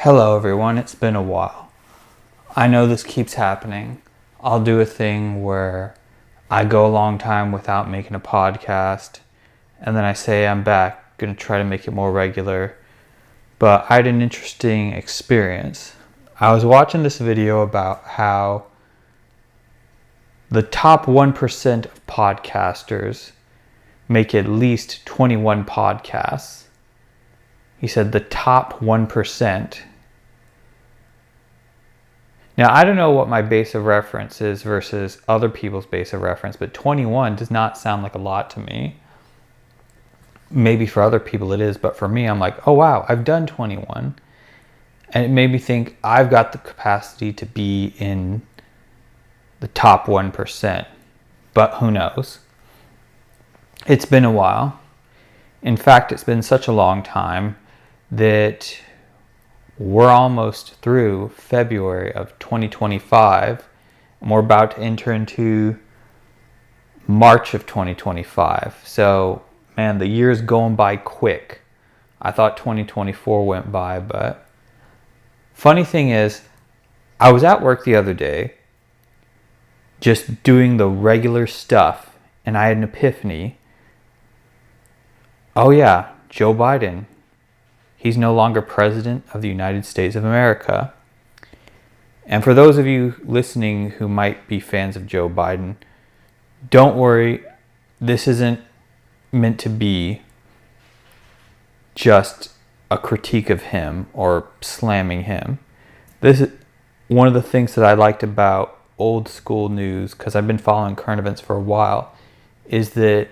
Hello everyone, it's been a while. I know this keeps happening. I'll do a thing where I go a long time without making a podcast, and then I say I'm back, gonna try to make it more regular. But I had an interesting experience. I was watching this video about how the top 1% of podcasters make at least 21 podcasts. He said the top 1%. Now, I don't know what my base of reference is versus other people's base of reference, but 21 does not sound like a lot to me. Maybe for other people it is, but for me, I'm like, oh wow, I've done 21. And it made me think I've got the capacity to be in the top 1%, but who knows? It's been a while. In fact, it's been such a long time that we're almost through February of 2025, and we're about to enter into March of 2025. So, man, the year's going by quick. I thought 2024 went by, but funny thing is, I was at work the other day just doing the regular stuff, and I had an epiphany. Oh yeah, Joe Biden. He's no longer president of the United States of America. And for those of you listening who might be fans of Joe Biden, don't worry, this isn't meant to be just a critique of him or slamming him. This is one of the things that I liked about old school news, because I've been following current events for a while, is that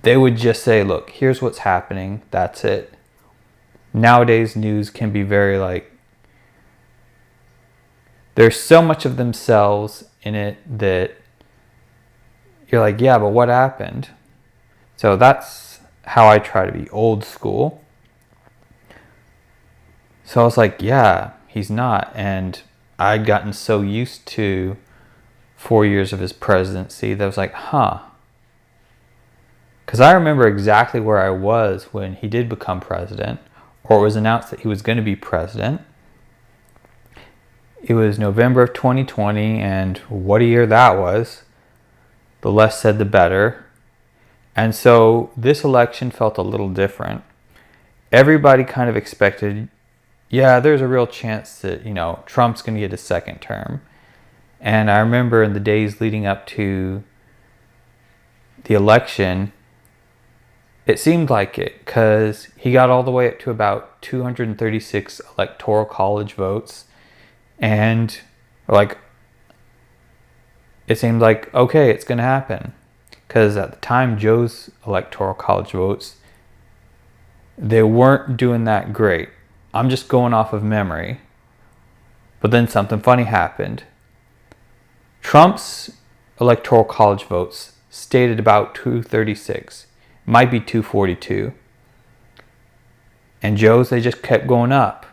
they would just say, look, here's what's happening, that's it. Nowadays, news can be very there's so much of themselves in it that you're like, yeah, but what happened? So that's how I try to be old school. So I was like, yeah, he's not. And I'd gotten so used to 4 years of his presidency that I was like, huh. Because I remember exactly where I was when he did become president, or it was announced that he was going to be president. It was November of 2020, and what a year that was. The less said, the better. And so this election felt a little different. Everybody kind of expected, yeah, there's a real chance that, Trump's going to get a second term. And I remember in the days leading up to the election, it seemed like it, because he got all the way up to about 236 electoral college votes. And it seemed like, okay, it's going to happen. Because at the time, Joe's electoral college votes, they weren't doing that great. I'm just going off of memory. But then something funny happened. Trump's electoral college votes stayed at about 236. Might be 242. And Joe's, they just kept going up.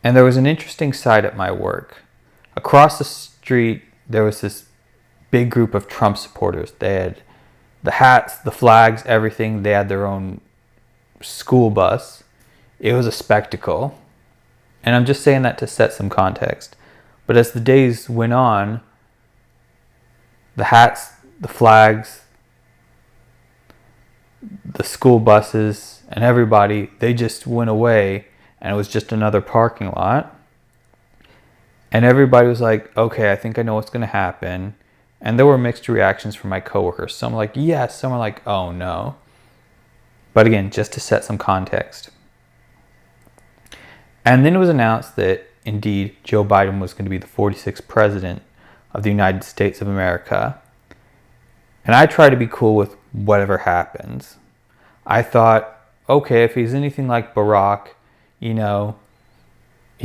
And there was an interesting sight at my work. Across the street, there was this big group of Trump supporters. They had the hats, the flags, everything. They had their own school bus. It was a spectacle. And I'm just saying that to set some context. But as the days went on, the hats, the flags, the school buses, and everybody, they just went away, and it was just another parking lot. And everybody was like, okay, I think I know what's going to happen. And there were mixed reactions from my coworkers. Some were like, yes, some were like, oh no. But again, just to set some context. And then it was announced that indeed Joe Biden was going to be the 46th president of the United States of America. And I try to be cool with whatever happens. I thought, okay, if he's anything like Barack, he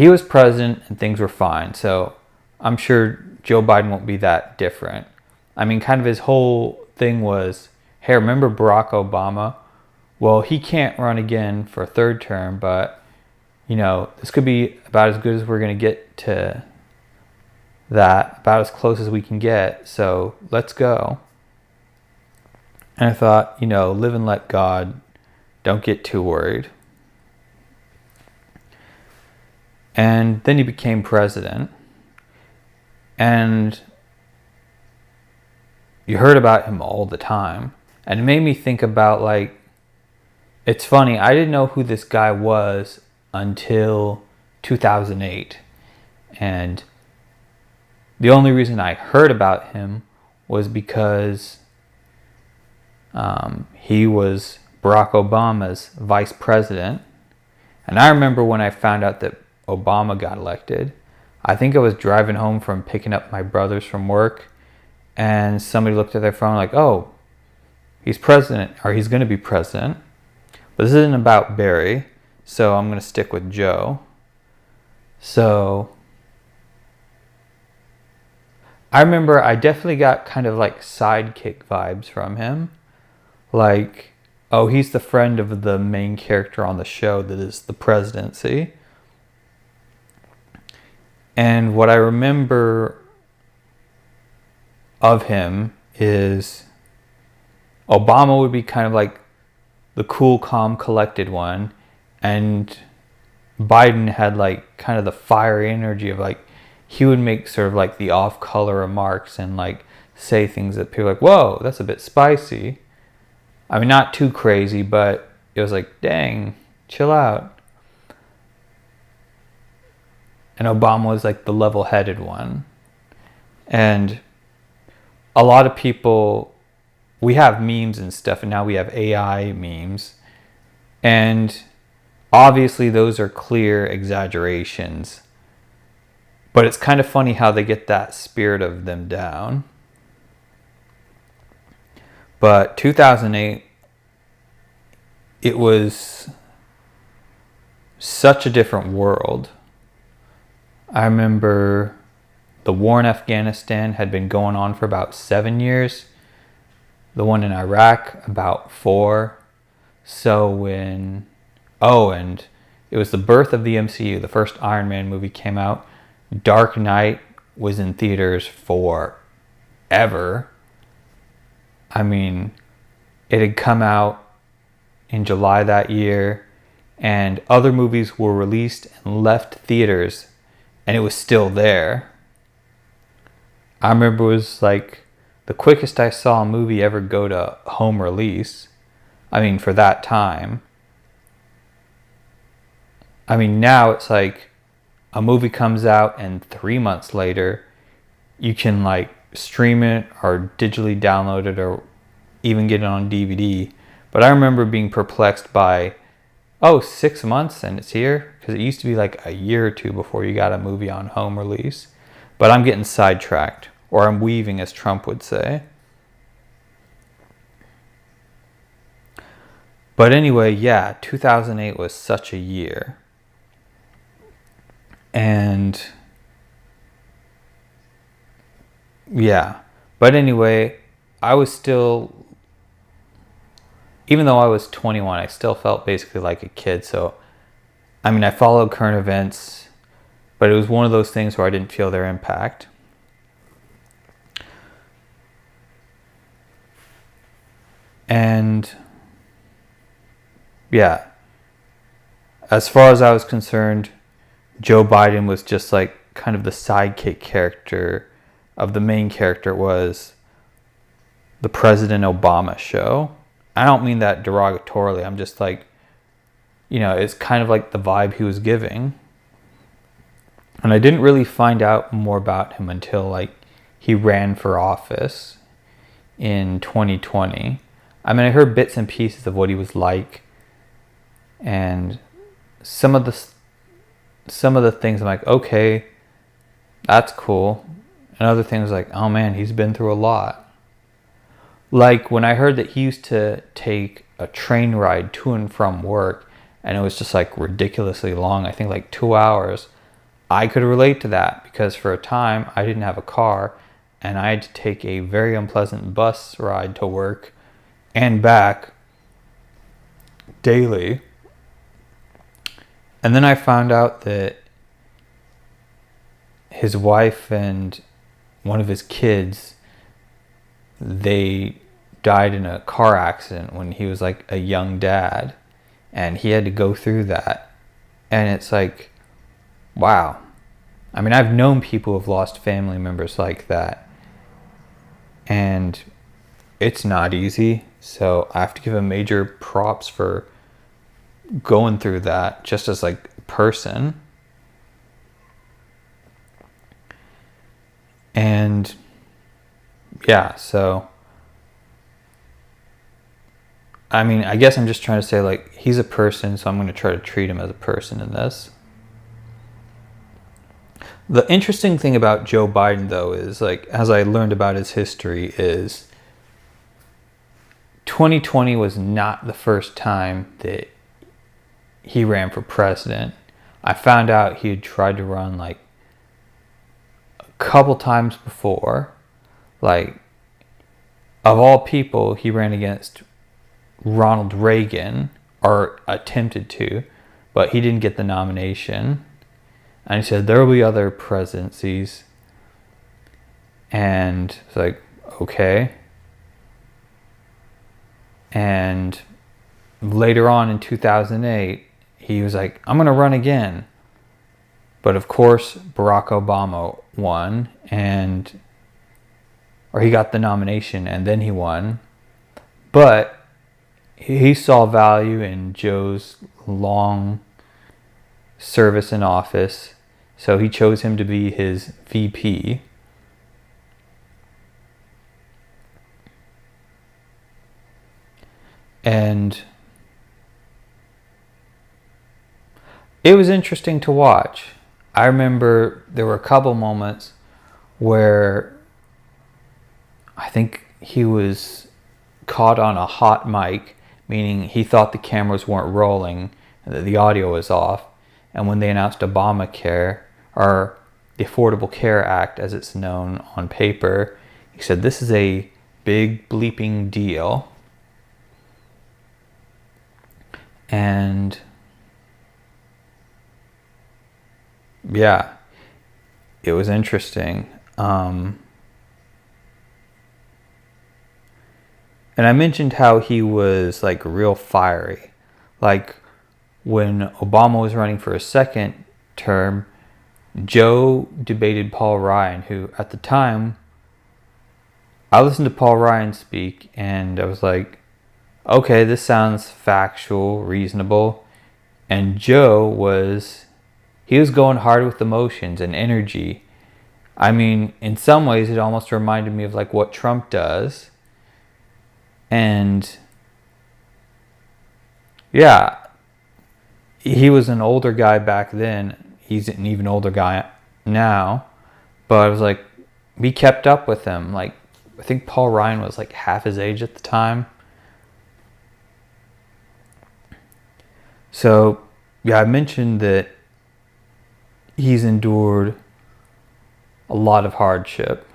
was president and things were fine. So I'm sure Joe Biden won't be that different. I mean, kind of his whole thing was, hey, remember Barack Obama? Well, he can't run again for a third term, but, this could be about as good as we're going to get to that, about as close as we can get. So let's go. And I thought, live and let God, don't get too worried. And then he became president. And you heard about him all the time. And it made me think about, like, it's funny, I didn't know who this guy was until 2008. And the only reason I heard about him was because he was Barack Obama's vice president. And I remember when I found out that Obama got elected, I think I was driving home from picking up my brothers from work, and somebody looked at their phone like, oh, he's president, or he's going to be president. But this isn't about Barry, so I'm going to stick with Joe. So I remember I definitely got kind of like sidekick vibes from him. Like, oh, he's the friend of the main character on the show that is the presidency. And what I remember of him is Obama would be kind of like the cool, calm, collected one. And Biden had like kind of the fiery energy of like, he would make sort of like the off-color remarks and like say things that people are like, whoa, that's a bit spicy. I mean, not too crazy, but it was like, dang, chill out. And Obama was like the level-headed one. And a lot of people, we have memes and stuff, and now we have AI memes. And obviously those are clear exaggerations. But it's kind of funny how they get that spirit of them down. But 2008, it was such a different world. I remember the war in Afghanistan had been going on for about 7 years. The one in Iraq, about 4. And it was the birth of the MCU. The first Iron Man movie came out. Dark Knight was in theaters forever. I mean, it had come out in July that year, and other movies were released and left theaters, and it was still there. I remember it was like the quickest I saw a movie ever go to home release. I mean, for that time. I mean, now it's like a movie comes out and 3 months later you can like stream it or digitally download it or even get it on DVD. But I remember being perplexed by, 6 months and it's here? Because it used to be like a year or two before you got a movie on home release. But I'm getting sidetracked, or I'm weaving, as Trump would say. But anyway, yeah, 2008 was such a year. And yeah, but anyway, I was still, even though I was 21, I still felt basically like a kid. So, I mean, I followed current events, but it was one of those things where I didn't feel their impact. And yeah, as far as I was concerned, Joe Biden was just like kind of the sidekick character of the main character was the President Obama show. I don't mean that derogatorily. I'm just like, it's kind of like the vibe he was giving. And I didn't really find out more about him until like he ran for office in 2020. I mean, I heard bits and pieces of what he was like, and some of the things I'm like, okay, that's cool. And other things like, oh man, he's been through a lot. Like when I heard that he used to take a train ride to and from work, and it was just like ridiculously long, I think like 2 hours. I could relate to that because for a time I didn't have a car and I had to take a very unpleasant bus ride to work and back daily. And then I found out that his wife and one of his kids, they died in a car accident when he was like a young dad, and he had to go through that. And it's like, wow. I mean, I've known people who've lost family members like that. And it's not easy. So I have to give him major props for going through that just as like a person. And yeah, so I mean, I guess I'm just trying to say, like, he's a person, so I'm going to try to treat him as a person in this. The interesting thing about Joe Biden, though, is, like, as I learned about his history, is 2020 was not the first time that he ran for president. I found out he had tried to run, like, a couple times before. Like, of all people, he ran against Ronald Reagan, or attempted to, but he didn't get the nomination. And he said there will be other presidencies. And it's like, okay. And later on in 2008, he was like, I'm going to run again. But of course, Barack Obama won, or he got the nomination and then he won. But he saw value in Joe's long service in office, so he chose him to be his VP. And it was interesting to watch. I remember there were a couple moments where I think he was caught on a hot mic, meaning he thought the cameras weren't rolling and that the audio was off. And when they announced Obamacare, or the Affordable Care Act as it's known on paper, he said, this is a big bleeping deal. And yeah, it was interesting. And I mentioned how he was like real fiery. Like when Obama was running for a second term, Joe debated Paul Ryan, who at the time, I listened to Paul Ryan speak and I was like, okay, this sounds factual, reasonable. And Joe was going hard with emotions and energy. I mean, in some ways, it almost reminded me of like what Trump does. And yeah, he was an older guy back then. He's an even older guy now. But I was like, we kept up with him. Like, I think Paul Ryan was like half his age at the time. So, yeah, I mentioned that he's endured a lot of hardship.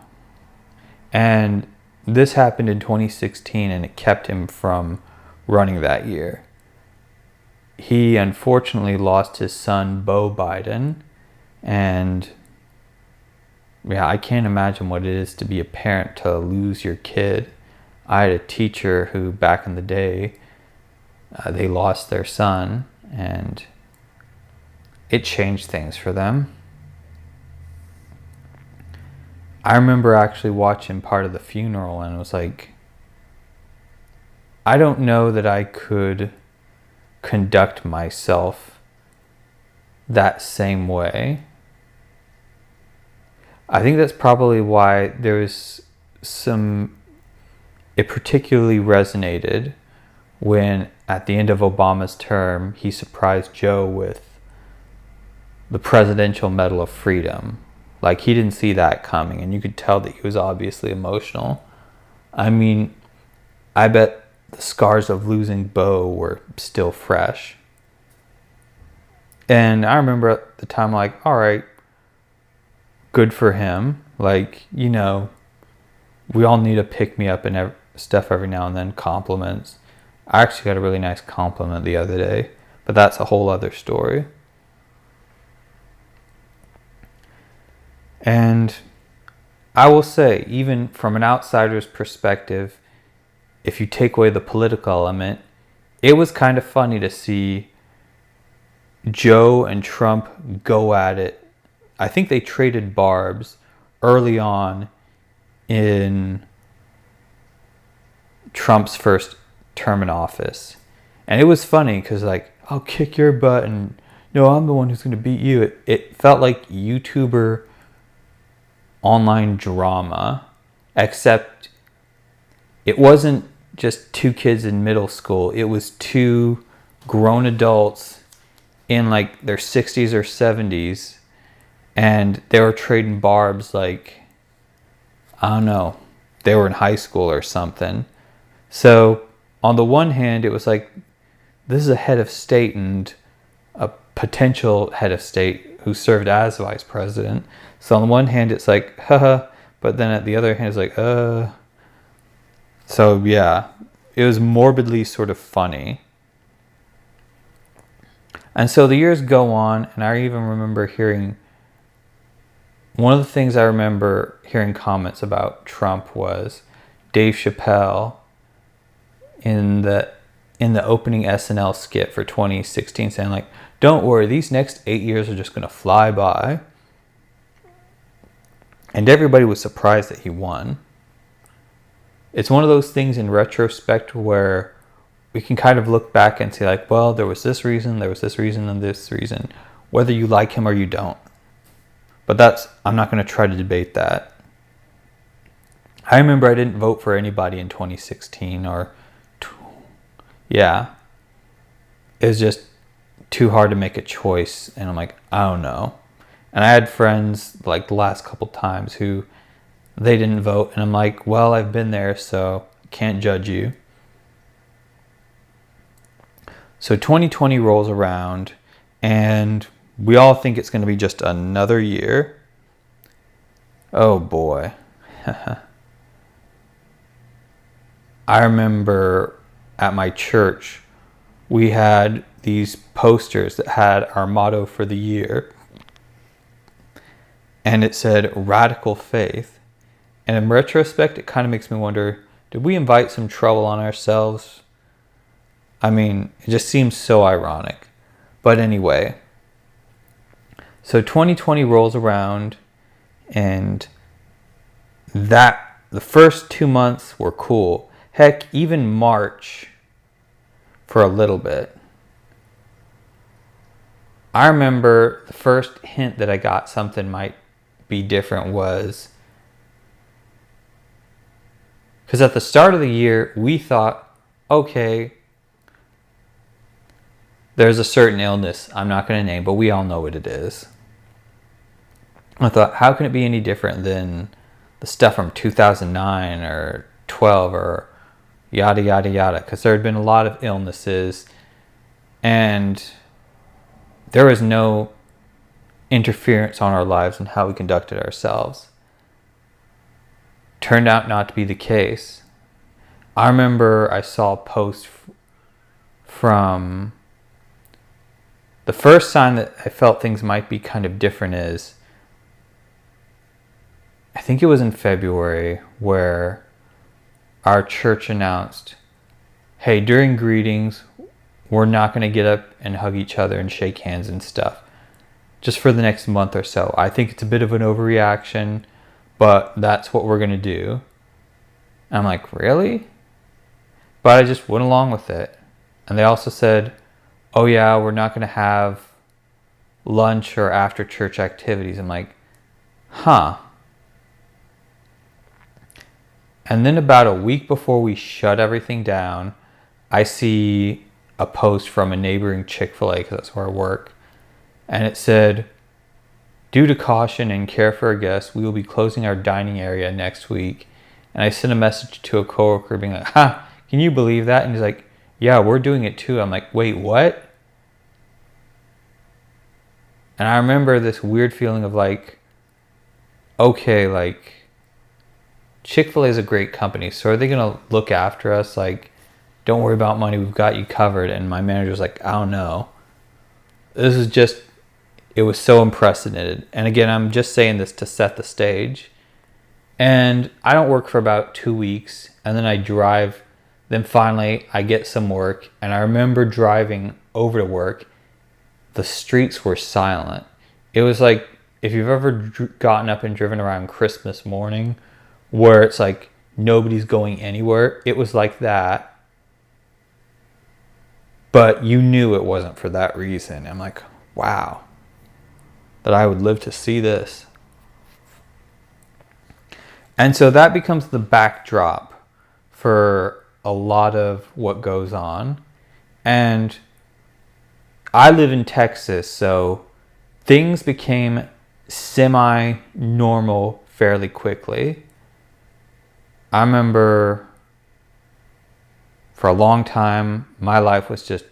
And this happened in 2016 and it kept him from running that year. He unfortunately lost his son, Beau Biden. And yeah, I can't imagine what it is to be a parent to lose your kid. I had a teacher who back in the day, they lost their son and it changed things for them. I remember actually watching part of the funeral and it was like, I don't know that I could conduct myself that same way. I think that's probably why it particularly resonated when at the end of Obama's term, he surprised Joe with the Presidential Medal of Freedom. Like, he didn't see that coming, and you could tell that he was obviously emotional. I mean, I bet the scars of losing Beau were still fresh. And I remember at the time, like, all right, good for him. Like, you know, we all need to pick me up and stuff every now and then, compliments. I actually got a really nice compliment the other day, but that's a whole other story. And I will say, even from an outsider's perspective, if you take away the political element, it was kind of funny to see Joe and Trump go at it. I think they traded barbs early on in Trump's first term in office. And it was funny because, like, I'll kick your butt and no, I'm the one who's going to beat you. It felt like YouTuber online drama, except it wasn't just two kids in middle school. It was two grown adults in like their 60s or 70s, and they were trading barbs like, I don't know, they were in high school or something. So on the one hand, it was like, this is a head of state and a potential head of state who served as vice president. So on the one hand, it's like, haha, but then at the other hand, it's like, So yeah, it was morbidly sort of funny. And so the years go on, and I even remember hearing, one of the things I remember hearing comments about Trump was Dave Chappelle in the opening SNL skit for 2016 saying like, don't worry, these next 8 years are just going to fly by. And everybody was surprised that he won. It's one of those things in retrospect where we can kind of look back and say like, well, there was this reason, and this reason, whether you like him or you don't. But I'm not going to try to debate that. I remember I didn't vote for anybody in 2016 yeah. It was just too hard to make a choice. And I'm like, I don't know. And I had friends like the last couple times who they didn't vote. And I'm like, well, I've been there, so can't judge you. So 2020 rolls around and we all think it's going to be just another year. Oh boy. I remember at my church, we had these posters that had our motto for the year. And it said radical faith. And in retrospect, it kind of makes me wonder, did we invite some trouble on ourselves? I mean, it just seems so ironic. But anyway, so 2020 rolls around, and the first 2 months were cool. Heck, even March for a little bit. I remember the first hint that I got something might be different was, because at the start of the year, we thought, okay, there's a certain illness I'm not going to name, but we all know what it is. I thought, how can it be any different than the stuff from 2009 or 12 or yada, yada, yada? Because there had been a lot of illnesses and there was no interference on our lives and how we conducted ourselves. Turned out not to be the case. I remember I saw a post from the first sign that I felt things might be kind of different is, I think it was in February, where our church announced, hey, during greetings, we're not going to get up and hug each other and shake hands and stuff, just for the next month or so. I think it's a bit of an overreaction, but that's what we're going to do. And I'm like, really? But I just went along with it. And they also said, oh yeah, we're not going to have lunch or after church activities. I'm like, huh. And then about a week before we shut everything down, I see a post from a neighboring Chick-fil-A, because that's where I work. And it said, due to caution and care for our guests, we will be closing our dining area next week. And I sent a message to a coworker being like, can you believe that? And he's like, yeah, we're doing it too. I'm like, wait, what? And I remember this weird feeling of like, okay, like, Chick-fil-A is a great company, so are they going to look after us? Like, don't worry about money, we've got you covered. And my manager was like, I don't know. This is just, it was so unprecedented. And again, I'm just saying this to set the stage. And I don't work for about 2 weeks, and then I drive. Then finally, I get some work. And I remember driving over to work, the streets were silent. It was like, if you've ever gotten up and driven around Christmas morning where it's like nobody's going anywhere, it was like that. But you knew it wasn't for that reason. I'm like, wow, that I would live to see this. And so that becomes the backdrop for a lot of what goes on. And I live in Texas, so things became semi-normal fairly quickly. I remember for a long time, my life was just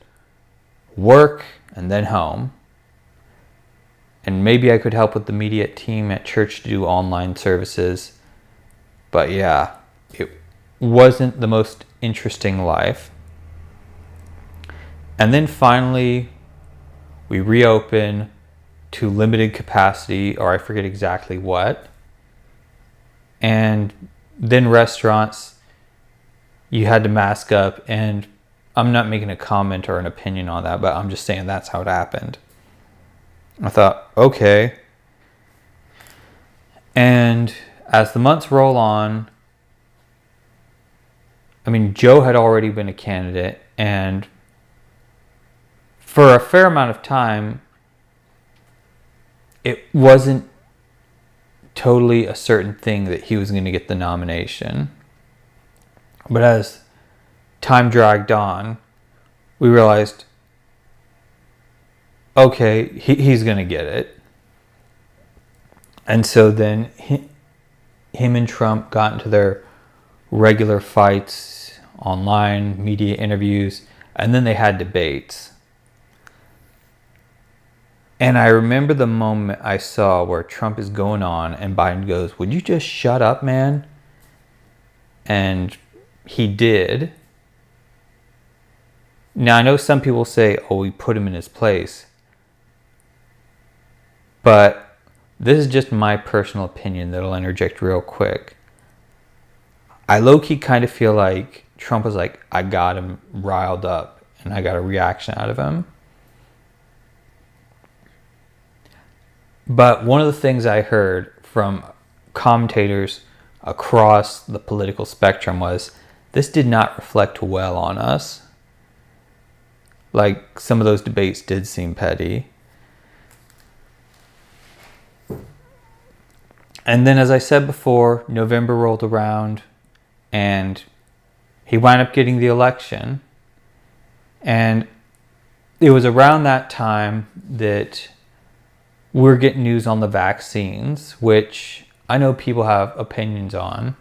work and then home. And maybe I could help with the media team at church to do online services. But yeah, it wasn't the most interesting life. And then finally, we reopen to limited capacity, or I forget exactly what. And then restaurants, you had to mask up. And I'm not making a comment or an opinion on that, but I'm just saying that's how it happened. I thought, okay. And as the months roll on, I mean, Joe had already been a candidate, and for a fair amount of time, it wasn't totally a certain thing that he was going to get the nomination. But as time dragged on, we realized, okay, he's going to get it. And so then him and Trump got into their regular fights, online media interviews, and then they had debates. And I remember the moment I saw where Trump is going on and Biden goes, "Would you just shut up, man?" And he did. Now, I know some people say, oh, we put him in his place. But this is just my personal opinion that I'll interject real quick. I low-key kind of feel like Trump was like, I got him riled up and I got a reaction out of him. But one of the things I heard from commentators across the political spectrum was, this did not reflect well on us. Like, some of those debates did seem petty. And then, as I said before, November rolled around and he wound up getting the election. And it was around that time that we're getting news on the vaccines, which I know people have opinions on.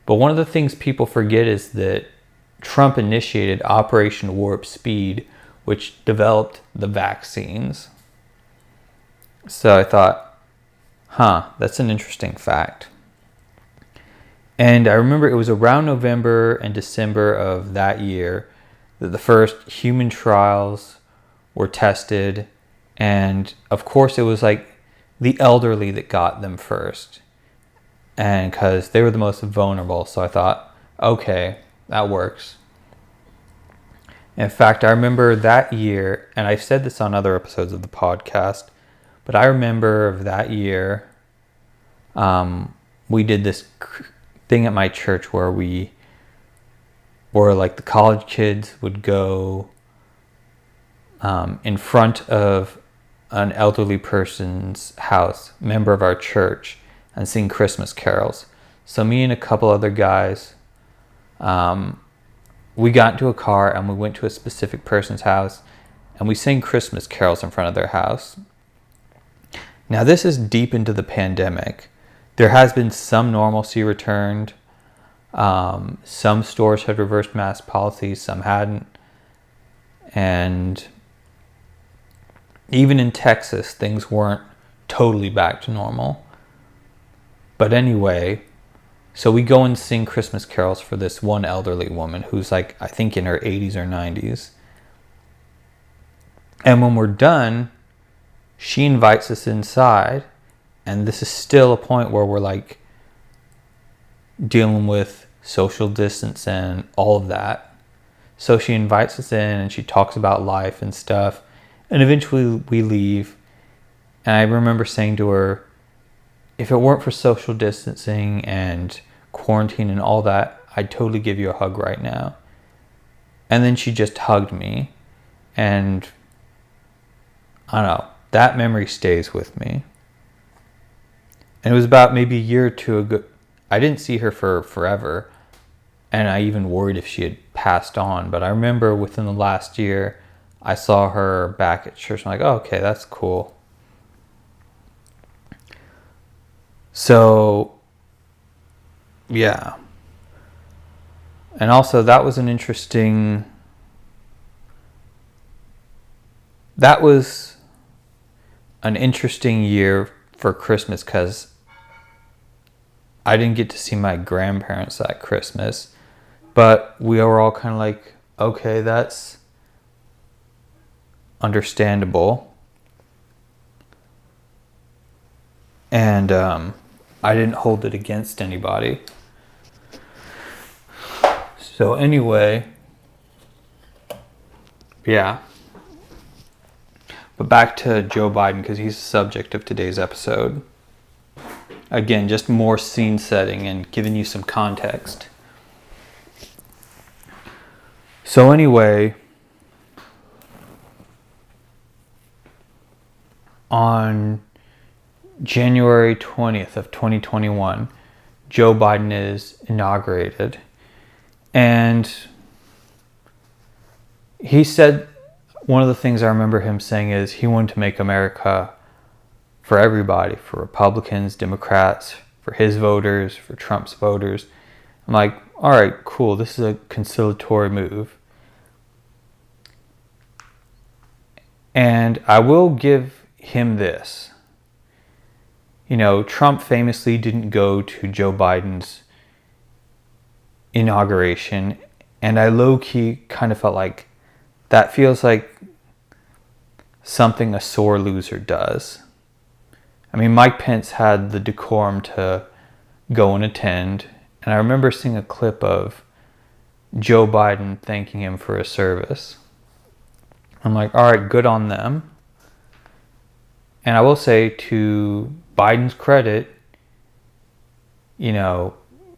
But one of the things people forget is that Trump initiated Operation Warp Speed, which developed the vaccines. So I thought, that's an interesting fact. And I remember it was around November and December of that year that the first human trials were tested. And of course it was like the elderly that got them first. And because they were the most vulnerable. So I thought, okay, that works. In fact, I remember that year, and I've said this on other episodes of the podcast, but I remember that year, we did this thing at my church where like the college kids would go in front of an elderly person's house, member of our church, and sing Christmas carols. So me and a couple other guys, we got into a car and we went to a specific person's house and we sang Christmas carols in front of their house. Now, this is deep into the pandemic. There has been some normalcy returned. Some stores had reversed mask policies, some hadn't. And even in Texas, things weren't totally back to normal. But anyway, so we go and sing Christmas carols for this one elderly woman who's like, I think in her 80s or 90s. And when we're done, she invites us inside. And this is still a point where we're like dealing with social distance and all of that. So she invites us in and she talks about life and stuff. And eventually we leave. And I remember saying to her, if it weren't for social distancing and quarantine and all that, I'd totally give you a hug right now. And then she just hugged me. And I don't know, that memory stays with me. And it was about maybe a year or two ago. I didn't see her for forever. And I even worried if she had passed on. But I remember within the last year, I saw her back at church. I'm like, oh, okay, that's cool. So, yeah. And also, that was an interesting year for Christmas because I didn't get to see my grandparents at Christmas. But we were all kind of like, okay, that's understandable. And I didn't hold it against anybody. So anyway, yeah. But back to Joe Biden, because he's the subject of today's episode. Again, just more scene setting and giving you some context. So anyway, on January 20th of 2021, Joe Biden is inaugurated. And he said, one of the things I remember him saying is he wanted to make America for everybody, for Republicans, Democrats, for his voters, for Trump's voters. I'm like, all right, cool. This is a conciliatory move. And I will give him this. You know, Trump famously didn't go to Joe Biden's inauguration. And I low-key kind of felt like that feels like something a sore loser does. I mean, Mike Pence had the decorum to go and attend. And I remember seeing a clip of Joe Biden thanking him for his service. I'm like, all right, good on them. And I will say, to Biden's credit, you know,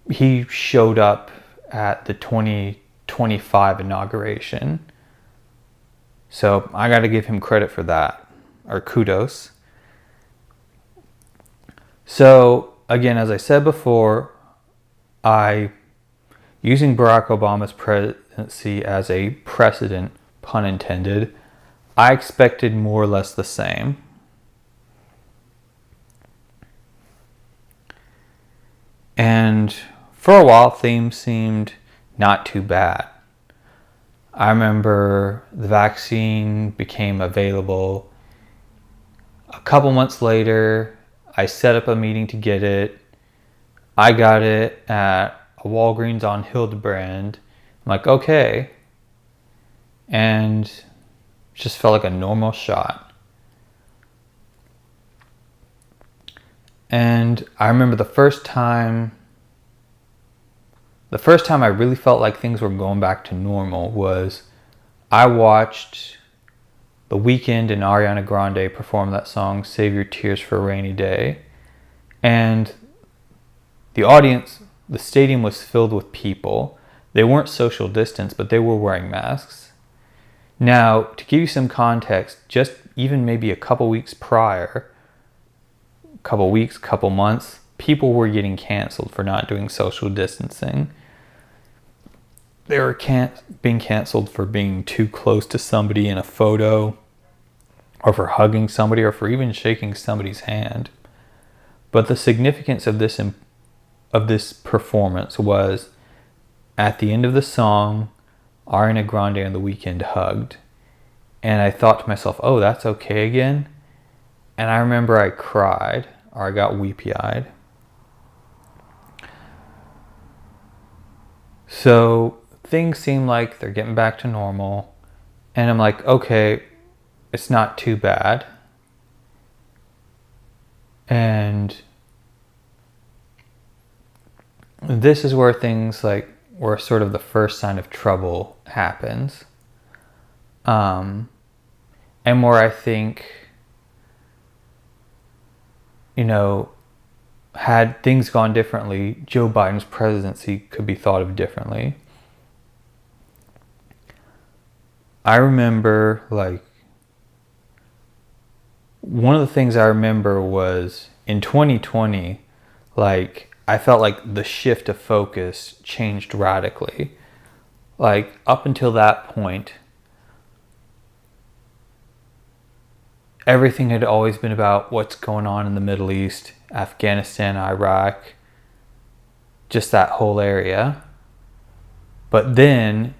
he showed up at the 2025 inauguration. So I got to give him credit for that, or kudos. So again, as I said before, using Barack Obama's presidency as a precedent, pun intended, I expected more or less the same. And for a while, things seemed not too bad. I remember the vaccine became available. A couple months later, I set up a meeting to get it. I got it at a Walgreens on Hildebrand. I'm like, okay. And it just felt like a normal shot. And I remember the first time I really felt like things were going back to normal was I watched The Weeknd and Ariana Grande perform that song, Save Your Tears for a Rainy Day. And the stadium was filled with people. They weren't social distance, but they were wearing masks. Now, to give you some context, just even maybe a couple weeks prior, couple months, people were getting canceled for not doing social distancing. They were being canceled for being too close to somebody in a photo, or for hugging somebody, or for even shaking somebody's hand. But the significance of this performance was, at the end of the song, Ariana Grande and The Weeknd hugged. And I thought to myself, oh, that's okay again? And I remember I cried, or I got weepy-eyed. So things seem like they're getting back to normal. And I'm like, okay, it's not too bad. And this is where things where sort of the first sign of trouble happens. and where I think, you know, had things gone differently, Joe Biden's presidency could be thought of differently. I remember, like, one of the things I remember was in 2020, like, I felt like the shift of focus changed radically. Like, up until that point, everything had always been about what's going on in the Middle East, Afghanistan, Iraq, just that whole area. But then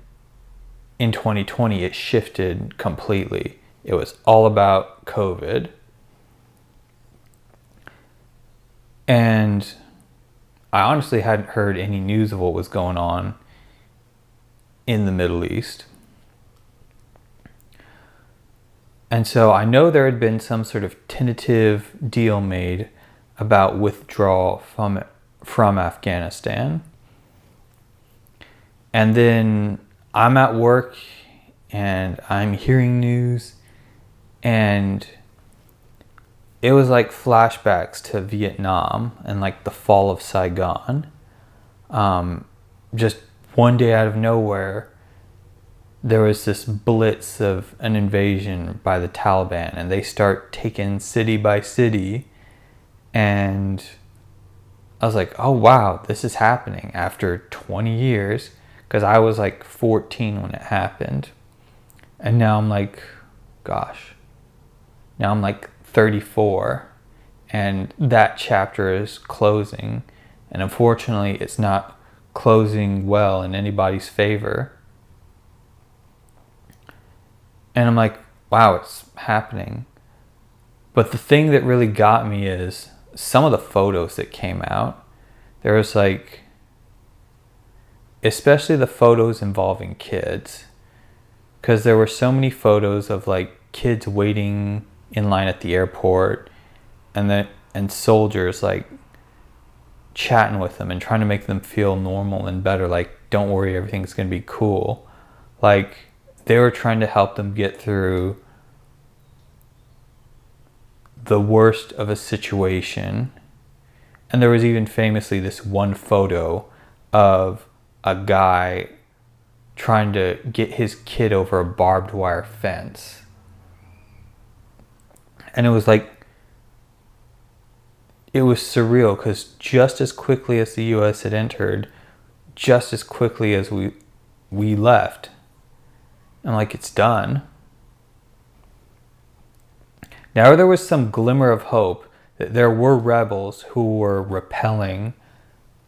in 2020, it shifted completely. It was all about COVID. And I honestly hadn't heard any news of what was going on in the Middle East. And so I know there had been some sort of tentative deal made about withdrawal from Afghanistan. And then I'm at work and I'm hearing news, and it was like flashbacks to Vietnam and like the fall of Saigon. Just one day out of nowhere, there was this blitz of an invasion by the Taliban, and they start taking city by city. And I was like, oh wow, this is happening after 20 years. Because I was like 14 when it happened. And now I'm like, gosh. Now I'm like 34. And that chapter is closing. And unfortunately, it's not closing well in anybody's favor. And I'm like, wow, it's happening. But the thing that really got me is some of the photos that came out. There was like, especially the photos involving kids, because there were so many photos of like kids waiting in line at the airport, and soldiers like chatting with them and trying to make them feel normal and better, like, don't worry, everything's gonna be cool. Like, they were trying to help them get through the worst of a situation. And there was even famously this one photo of a guy trying to get his kid over a barbed wire fence. And it was like, it was surreal, because just as quickly as the US had entered, just as quickly as we left. And like, it's done. Now there was some glimmer of hope that there were rebels who were repelling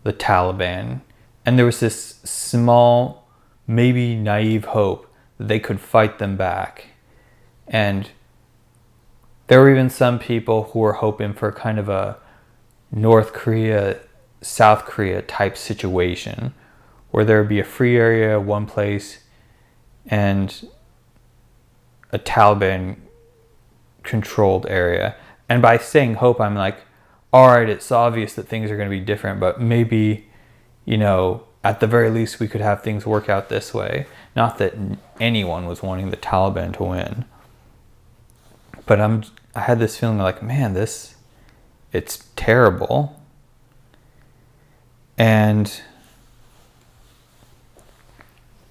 the Taliban. And there was this small, maybe naive hope that they could fight them back. And there were even some people who were hoping for kind of a North Korea, South Korea type situation, where there would be a free area, one place, and a Taliban controlled area. And by saying hope, I'm like, all right, it's obvious that things are going to be different, but maybe, you know, at the very least we could have things work out this way. Not that anyone was wanting the Taliban to win. But I had this feeling like, man, it's terrible. And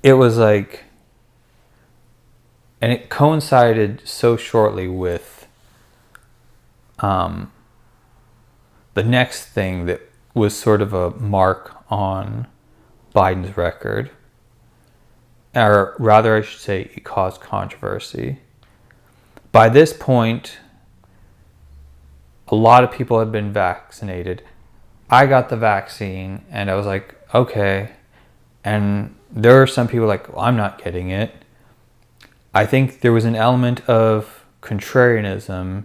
it was like, and it coincided so shortly with the next thing that was sort of a mark on Biden's record. Or rather, I should say, it caused controversy. By this point, a lot of people had been vaccinated. I got the vaccine, and I was like, okay. And there were some people like, well, I'm not getting it. I think there was an element of contrarianism.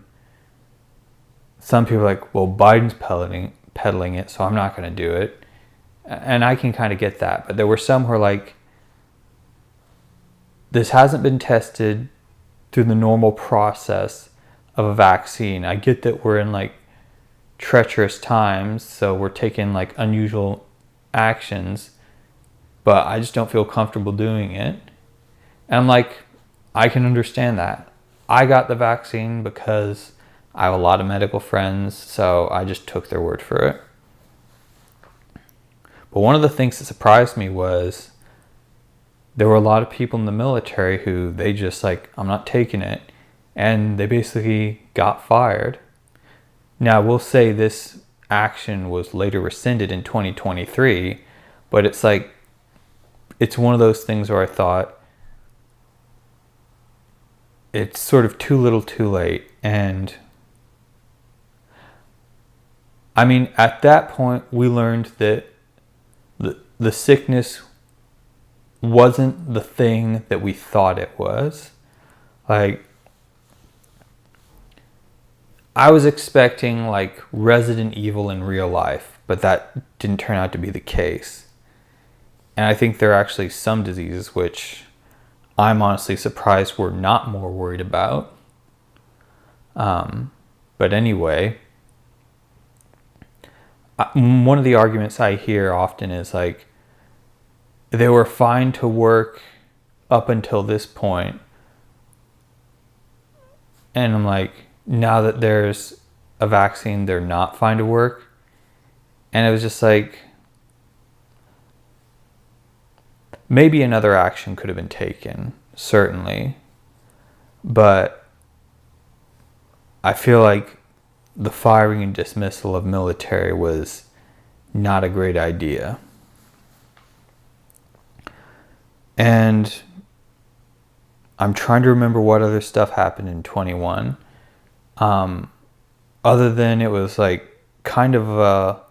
Some people were like, well, Biden's peddling it, so I'm not going to do it. And I can kind of get that. But there were some who were like, this hasn't been tested through the normal process of a vaccine. I get that we're in like treacherous times, so we're taking like unusual actions, but I just don't feel comfortable doing it. And I'm like, I can understand that. I got the vaccine because I have a lot of medical friends, so I just took their word for it. But one of the things that surprised me was there were a lot of people in the military who they just like, I'm not taking it. And they basically got fired. Now, we'll say this action was later rescinded in 2023, but it's like, it's one of those things where I thought it's sort of too little too late. And I mean, at that point, we learned that the sickness wasn't the thing that we thought it was. Like, I was expecting like Resident Evil in real life, but that didn't turn out to be the case. And I think there are actually some diseases which I'm honestly surprised we're not more worried about. But anyway, one of the arguments I hear often is like, they were fine to work up until this point. And I'm like, now that there's a vaccine, they're not fine to work. And it was just like, maybe another action could have been taken, certainly. But I feel like the firing and dismissal of military was not a great idea. And I'm trying to remember what other stuff happened in 21. Other than it was like kind of a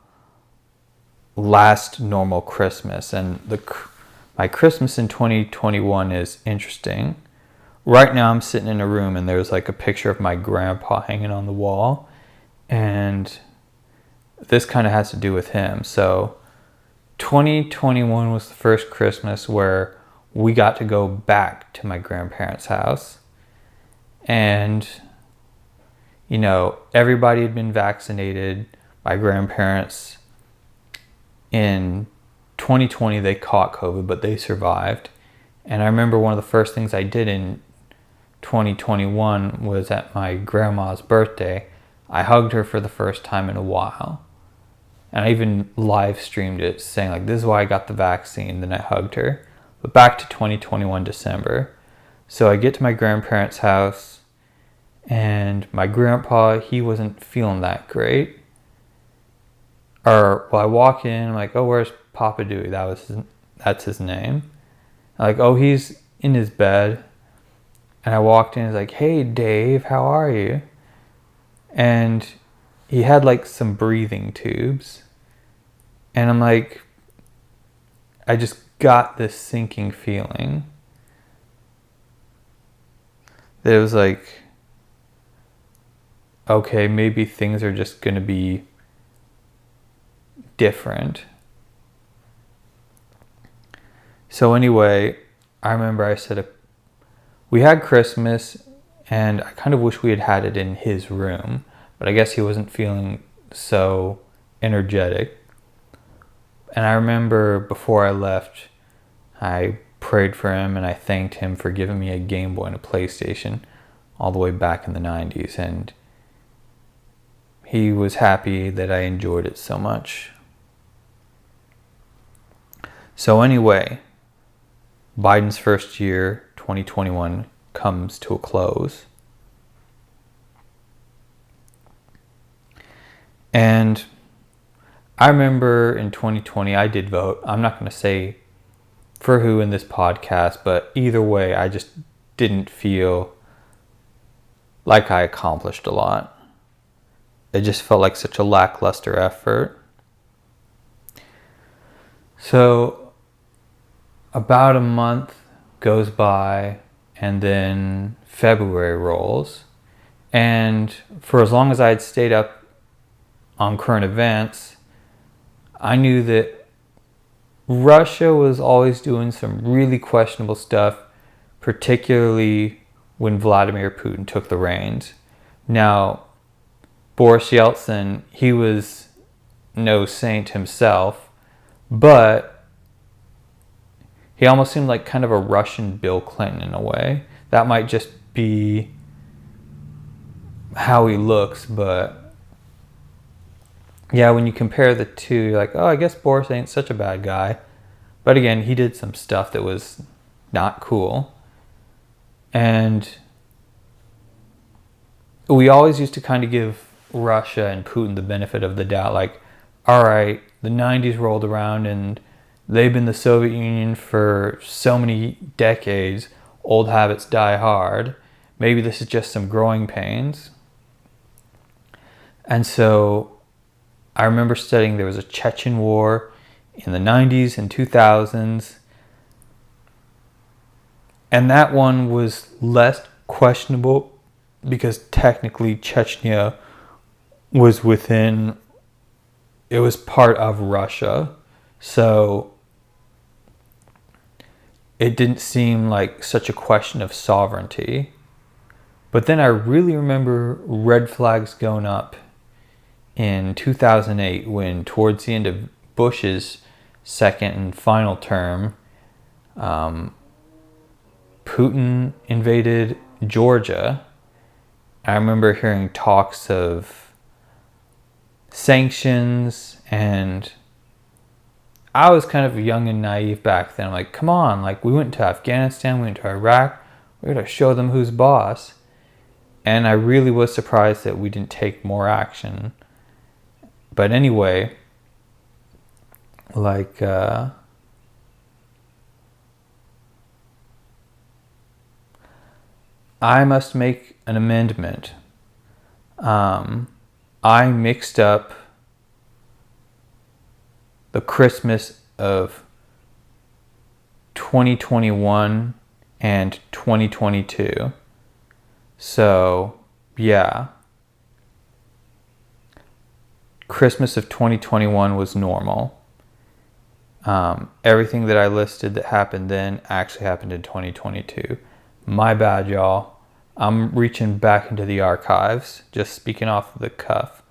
last normal Christmas. And my Christmas in 2021 is interesting. Right now I'm sitting in a room and there's like a picture of my grandpa hanging on the wall. And this kind of has to do with him. So 2021 was the first Christmas where we got to go back to my grandparents' house. And, you know, everybody had been vaccinated. My grandparents, in 2020, they caught COVID, but they survived. And I remember one of the first things I did in 2021 was at my grandma's birthday. I hugged her for the first time in a while. And I even live streamed it saying like, this is why I got the vaccine. Then I hugged her. But back to 2021 December. So I get to my grandparents' house and my grandpa, he wasn't feeling that great. Well, I walk in, I'm like, oh, where's Papa Dewey? That's his name. I'm like, oh, he's in his bed. And I walked in, he's like, hey, Dave, how are you? And he had like some breathing tubes. And I'm like, I just got this sinking feeling that it was like, okay, maybe things are just going to be different. So anyway, I remember I said, we had Christmas and I kind of wish we had had it in his room, but I guess he wasn't feeling so energetic. And I remember before I left, I prayed for him and I thanked him for giving me a Game Boy and a PlayStation all the way back in the 90s. And he was happy that I enjoyed it so much. So anyway, Biden's first year, 2021, comes to a close. And I remember in 2020, I did vote. I'm not going to say for who in this podcast, but either way, I just didn't feel like I accomplished a lot. It just felt like such a lackluster effort. So about a month goes by and then February rolls. And for as long as I had stayed up on current events, I knew that Russia was always doing some really questionable stuff, particularly when Vladimir Putin took the reins. Now, Boris Yeltsin, he was no saint himself, but he almost seemed like kind of a Russian Bill Clinton in a way. That might just be how he looks, but yeah, when you compare the two, you're like, oh, I guess Boris ain't such a bad guy. But again, he did some stuff that was not cool. And we always used to kind of give Russia and Putin the benefit of the doubt. Like, all right, the 90s rolled around and they've been the Soviet Union for so many decades. Old habits die hard. Maybe this is just some growing pains. And so I remember studying, there was a Chechen war in the 90s and 2000s. And that one was less questionable because technically Chechnya was it was part of Russia. So it didn't seem like such a question of sovereignty. But then I really remember red flags going up in 2008 when, towards the end of Bush's second and final term, Putin invaded Georgia. I remember hearing talks of sanctions, and I was kind of young and naive back then. I'm like, come on, like, we went to Afghanistan, we went to Iraq, we gotta show them who's boss. And I really was surprised that we didn't take more action. But anyway, like, I must make an amendment. I mixed up the Christmas of 2021 and 2022. So, yeah. Christmas of 2021 was normal. Everything that I listed that happened then actually happened in 2022. My bad, y'all. I'm reaching back into the archives, just speaking off the cuff.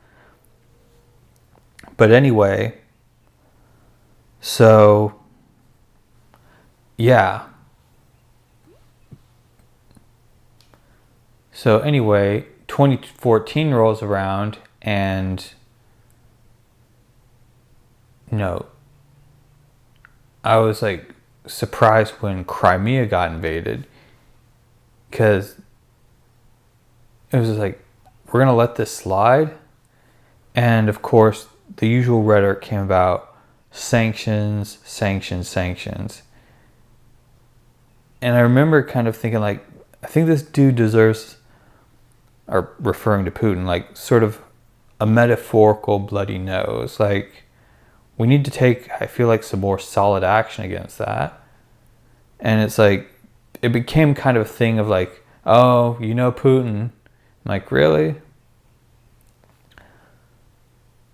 But anyway, so, yeah. So anyway, 2014 rolls around and, I was like surprised when Crimea got invaded, because it was just like, we're going to let this slide. And of course, the usual rhetoric came about: sanctions, sanctions, sanctions. And I remember kind of thinking, like, I think this dude deserves, or referring to Putin, like sort of a metaphorical bloody nose. Like, we need to take, I feel like, some more solid action against that. And it's like, it became kind of a thing of like, oh, Putin. I'm like, really?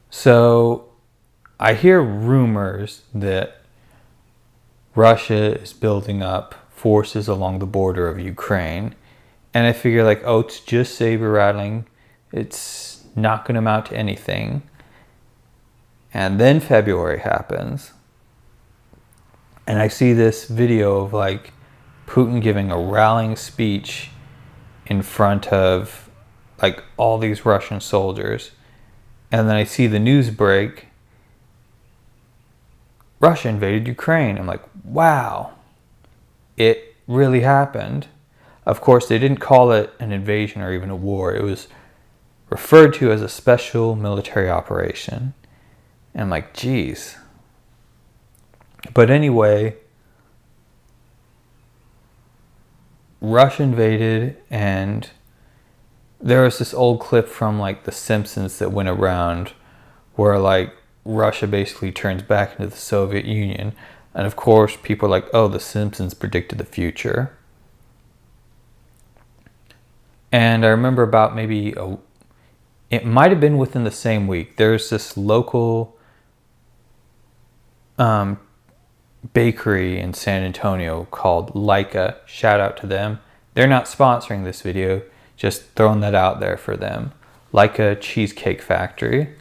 So I hear rumors that Russia is building up forces along the border of Ukraine. And I figure, like, oh, it's just saber rattling. It's not going to amount to anything. And then February happens. And I see this video of, like, Putin giving a rallying speech in front of, like, all these Russian soldiers. And then I see the news break: Russia invaded Ukraine. I'm like, wow, it really happened. Of course, they didn't call it an invasion or even a war. It was referred to as a special military operation. And I'm like, geez. But anyway, Russia invaded, and there was this old clip from, like, The Simpsons that went around where, like, Russia basically turns back into the Soviet Union. And of course, people are like, oh, The Simpsons predicted the future. And I remember about maybe it might have been within the same week, there's this local bakery in San Antonio called Leica. Shout out to them. They're not sponsoring this video, just throwing that out there for them. Leica Cheesecake Factory.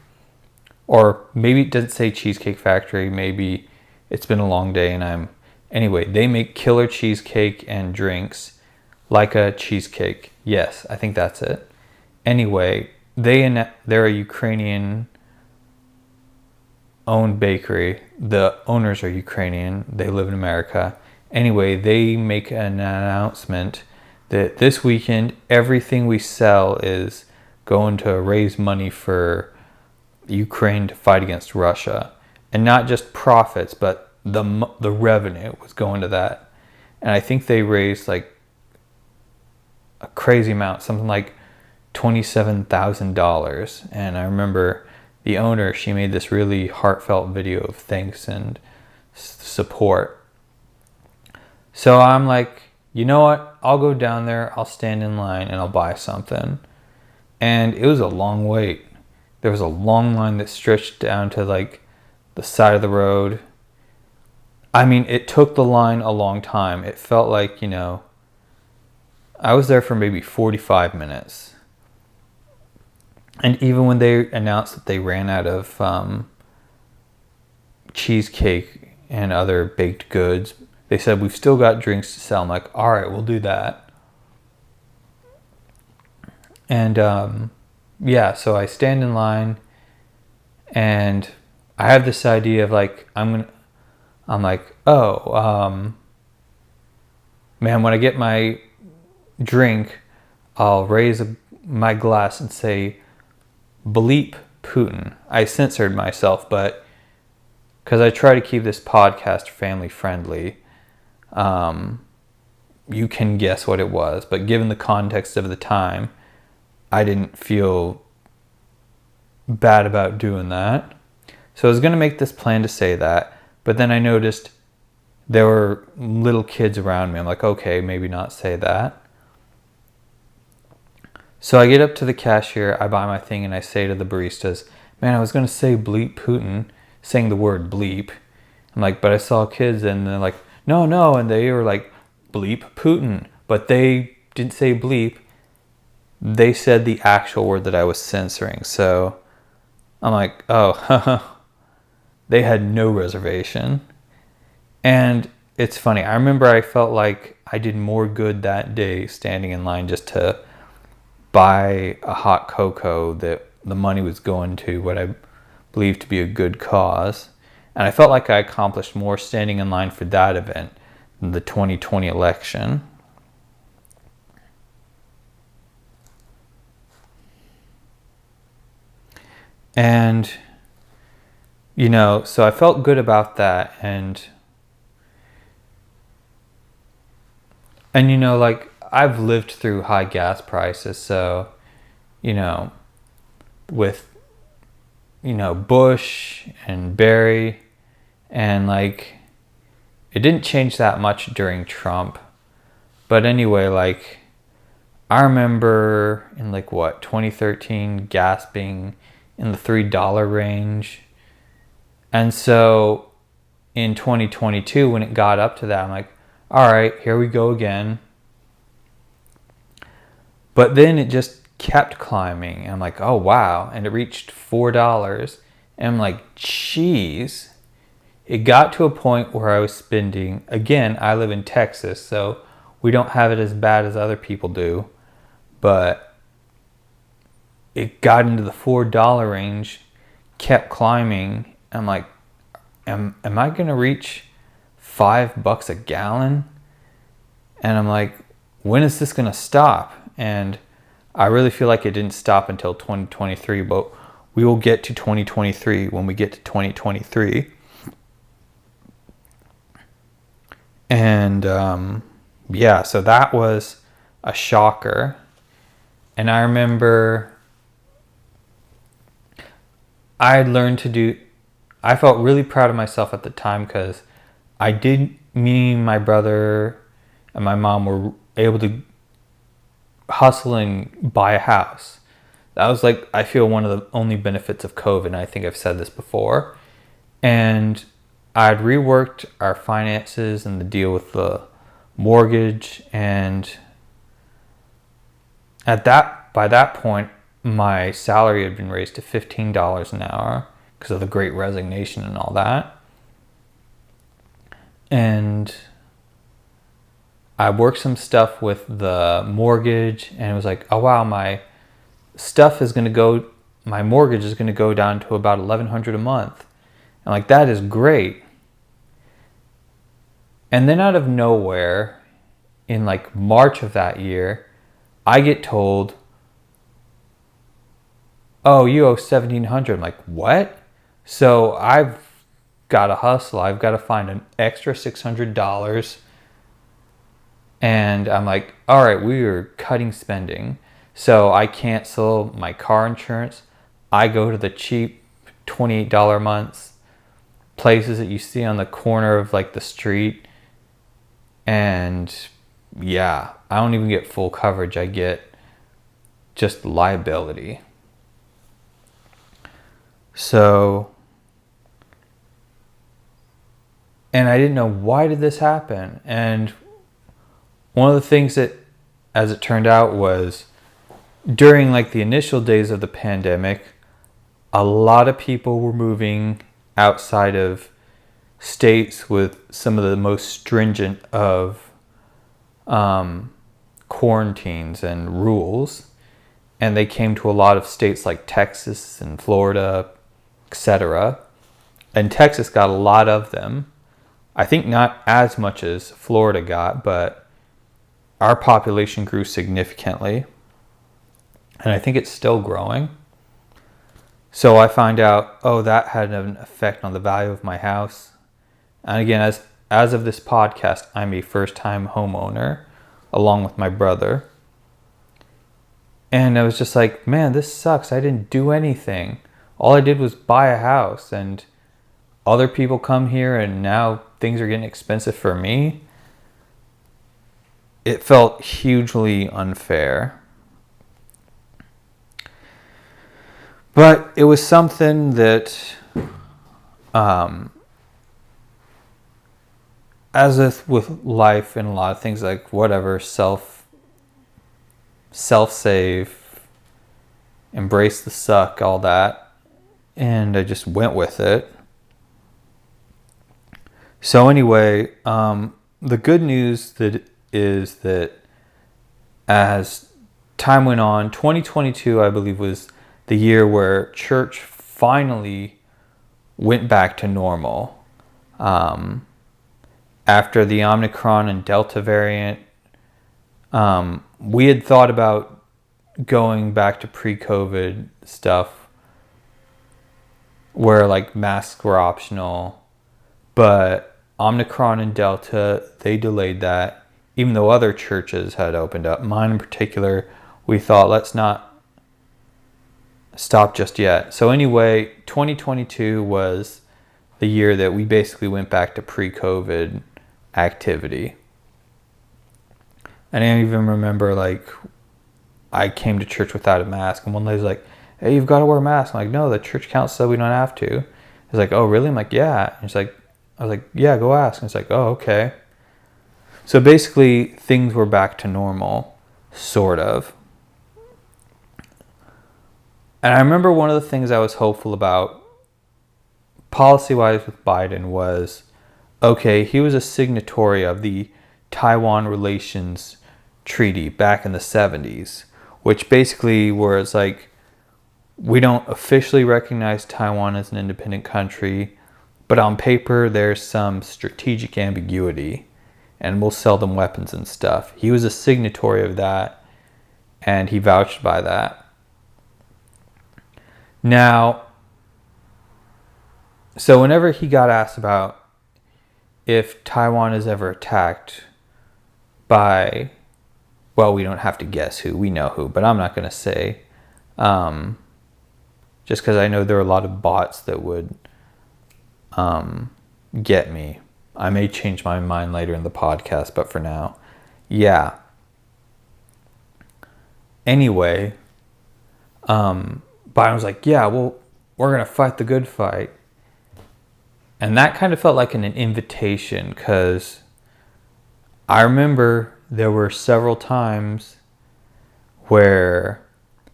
Or maybe it doesn't say Cheesecake Factory, maybe it's been a long day and anyway, they make killer cheesecake and drinks. Leica Cheesecake. Yes, I think that's it. Anyway, they're a Ukrainian owned bakery. The owners are Ukrainian. They live in America. Anyway, they make an announcement that this weekend everything we sell is going to raise money for Ukraine to fight against Russia, and not just profits, but the revenue was going to that. And I think they raised like a crazy amount, something like $27,000. And I remember the owner, she made this really heartfelt video of thanks and support. So I'm like, you know what? I'll go down there, I'll stand in line, and I'll buy something. And it was a long wait. There was a long line that stretched down to like the side of the road. I mean, it took the line a long time. It felt like, I was there for maybe 45 minutes. And even when they announced that they ran out of cheesecake and other baked goods, they said, we've still got drinks to sell. I'm like, all right, we'll do that. And so I stand in line, and I have this idea of like, I'm like, man, when I get my drink, I'll raise my glass and say, bleep Putin. I censored myself, but because I try to keep this podcast family friendly, you can guess what it was. But given the context of the time, I didn't feel bad about doing that. So I was going to make this plan to say that, but then I noticed there were little kids around me. I'm like, okay, maybe not say that. So I get up to the cashier, I buy my thing, and I say to the baristas, man, I was going to say bleep Putin, saying the word bleep. I'm like, but I saw kids, and they're like, no, and they were like, bleep Putin. But they didn't say bleep. They said the actual word that I was censoring. So I'm like, oh, they had no reservation. And it's funny. I remember I felt like I did more good that day standing in line just to buy a hot cocoa that the money was going to what I believe to be a good cause. And I felt like I accomplished more standing in line for that event than the 2020 election. And, so I felt good about that. And like I've lived through high gas prices. So, with, Bush and Barry, and like, it didn't change that much during Trump. But anyway, like, I remember in 2013, gas being in the $3 range. And so in 2022, when it got up to that, I'm like, all right, here we go again. But then it just kept climbing. And I'm like, oh, wow. And it reached $4. And I'm like, geez. It got to a point where I was spending, again, I live in Texas, so we don't have it as bad as other people do. But it got into the $4 range, kept climbing. I'm like, am I going to reach $5 a gallon? And I'm like, when is this going to stop? And I really feel like it didn't stop until 2023, but we will get to 2023 when we get to 2023. And so that was a shocker. And I remember I felt really proud of myself at the time because me, my brother, and my mom were able to hustle and buy a house. That was I feel one of the only benefits of COVID, and I think I've said this before. And I'd reworked our finances and the deal with the mortgage, and by that point, my salary had been raised to $15 an hour because of the Great Resignation and all that. And I worked some stuff with the mortgage, and it was like, oh wow, my stuff is going to go, my mortgage is going to go down to about $1,100 a month. And like, that is great. And then out of nowhere, in like March of that year, I get told, oh, you owe $1,700. I'm like, what? So I've got to hustle. I've got to find an extra $600. And I'm like, all right, we are cutting spending. So I cancel my car insurance. I go to the cheap $28 a month places that you see on the corner of like the street. And yeah, I don't even get full coverage. I get just liability. So, and I didn't know, why did this happen? And one of the things that, as it turned out, was during like the initial days of the pandemic, a lot of people were moving outside of states with some of the most stringent of quarantines and rules. And they came to a lot of states like Texas and Florida, etc. And Texas got a lot of them. I think not as much as Florida got, but our population grew significantly. And I think it's still growing. So I find out, oh, that had an effect on the value of my house. And again, as of this podcast, I'm a first-time homeowner along with my brother. And I was just like, man, this sucks. I didn't do anything. All I did was buy a house, and other people come here and now things are getting expensive for me. It felt hugely unfair. But it was something that, as if with life and a lot of things, like whatever, self-save, embrace the suck, all that. And I just went with it. So anyway, the good news is that as time went on, 2022, I believe, was the year where church finally went back to normal. After the Omicron and Delta variant, we had thought about going back to pre-COVID stuff where like masks were optional, but Omicron and Delta, they delayed that, even though other churches had opened up. Mine in particular, we thought, let's not stop just yet. So anyway, 2022 was the year that we basically went back to pre-COVID activity. And I even remember, like, I came to church without a mask, and one lady's like, hey, you've got to wear a mask. I'm like, no, the church council said we don't have to. He's like, oh, really? I'm like, yeah. And I was like, yeah, go ask. And it's like, oh, okay. So basically, things were back to normal, sort of. And I remember one of the things I was hopeful about, policy-wise with Biden, was, okay, he was a signatory of the Taiwan Relations Treaty back in the 70s, which basically was like, we don't officially recognize Taiwan as an independent country, but on paper there's some strategic ambiguity, and we'll sell them weapons and stuff. He was a signatory of that, and he vouched by that. Now, so whenever he got asked about if Taiwan is ever attacked by, well, we don't have to guess who, we know who, but I'm not going to say, just because I know there are a lot of bots that would get me. I may change my mind later in the podcast, but for now, yeah. Anyway, Biden was like, yeah, well, we're going to fight the good fight. And that kind of felt like an invitation, because I remember there were several times where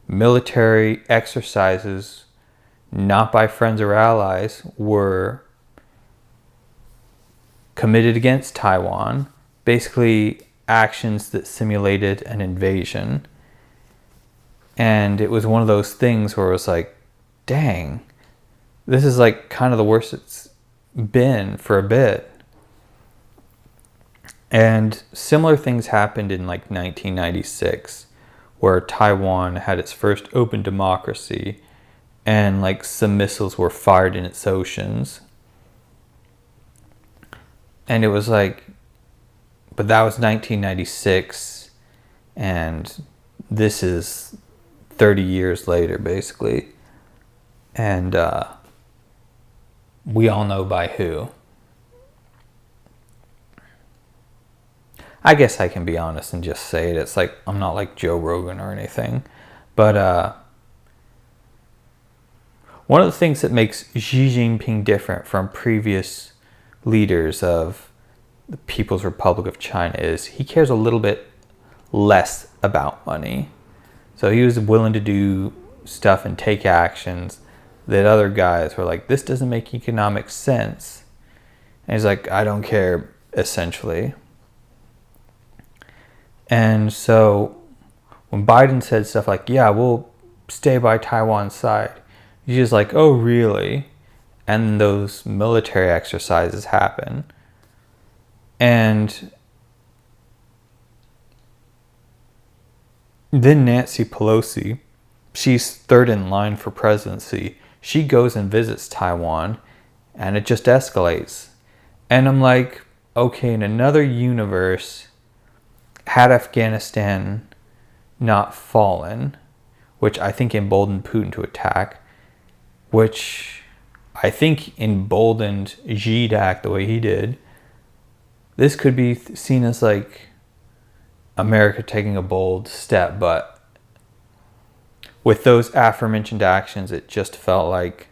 military exercises, not by friends or allies, were committed against Taiwan, basically actions that simulated an invasion. And it was one of those things where it was like, dang, this is like kind of the worst it's been for a bit. And similar things happened in like 1996, where Taiwan had its first open democracy and like some missiles were fired in its oceans. And it was like, but that was 1996, and this is 30 years later, basically. And we all know by who. I guess I can be honest and just say it. It's like, I'm not like Joe Rogan or anything. But one of the things that makes Xi Jinping different from previous leaders of the People's Republic of China is he cares a little bit less about money. So he was willing to do stuff and take actions that other guys were like, this doesn't make economic sense. And he's like, I don't care, essentially. And so when Biden said stuff like, yeah, we'll stay by Taiwan's side, he's just like, oh, really? And those military exercises happen. And then Nancy Pelosi, she's third in line for presidency. She goes and visits Taiwan, and it just escalates. And I'm like, okay, in another universe, had Afghanistan not fallen, which I think emboldened Putin to attack, which I think emboldened Xi to act the way he did, this could be seen as like America taking a bold step. But with those aforementioned actions, it just felt like,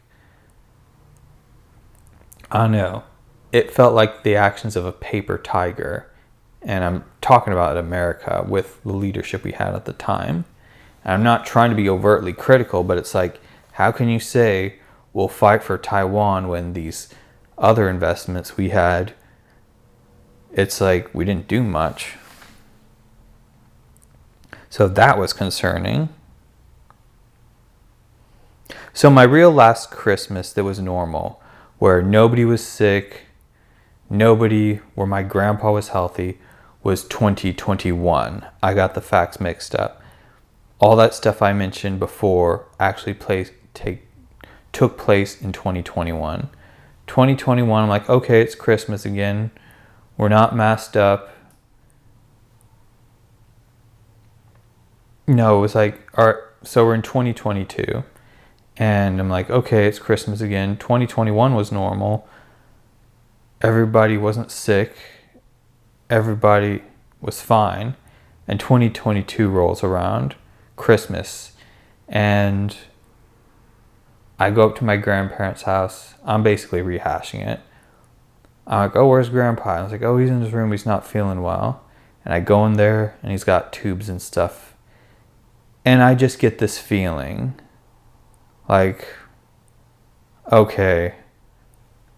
I don't know, it felt like the actions of a paper tiger. And I'm talking about America with the leadership we had at the time. And I'm not trying to be overtly critical, but it's like, how can you say we'll fight for Taiwan when these other investments we had, it's like we didn't do much. So that was concerning. So my real last Christmas that was normal, where nobody was sick, where my grandpa was healthy, was 2021. I got the facts mixed up. All that stuff I mentioned before actually took place in 2021. 2021, I'm like, okay, it's Christmas again. We're not masked up. No, it was like, all right, so we're in 2022. And I'm like, okay, it's Christmas again. 2021 was normal. Everybody wasn't sick. Everybody was fine. And 2022 rolls around, Christmas. And I go up to my grandparents' house. I'm basically rehashing it. I'm like, oh, where's Grandpa? I was like, oh, he's in his room. He's not feeling well. And I go in there, and he's got tubes and stuff. And I just get this feeling like, okay,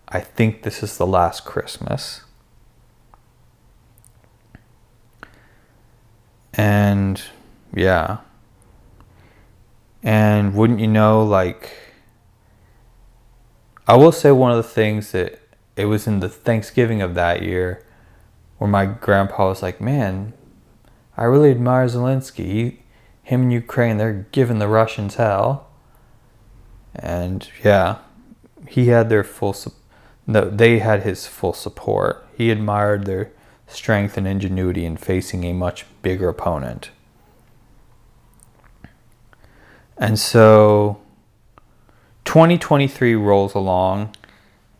I think this is the last Christmas. And yeah. And wouldn't you know, like, I will say one of the things that it was in the Thanksgiving of that year where my grandpa was like, man, I really admire Zelensky. Him and Ukraine, they're giving the Russians hell. And yeah, he had their they had his full support. He admired their strength and ingenuity in facing a much bigger opponent. And so 2023 rolls along,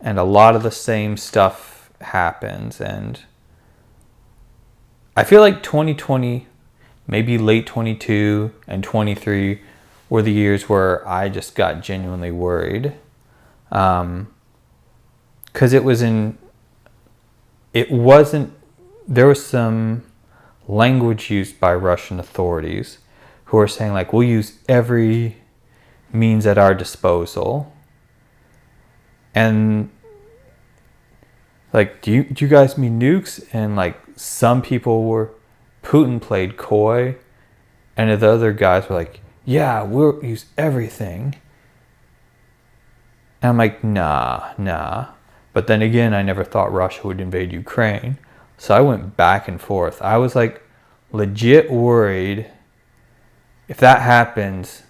and a lot of the same stuff happens. And I feel like 2020, maybe late 22 and 23 were the years where I just got genuinely worried. Because there was some language used by Russian authorities who are saying, like, we'll use every means at our disposal. And like, do you guys mean nukes? And like, some people Putin played coy, and the other guys were like, yeah, we'll use everything. And I'm like, nah. But then again, I never thought Russia would invade Ukraine. So I went back and forth. I was like legit worried if that happens.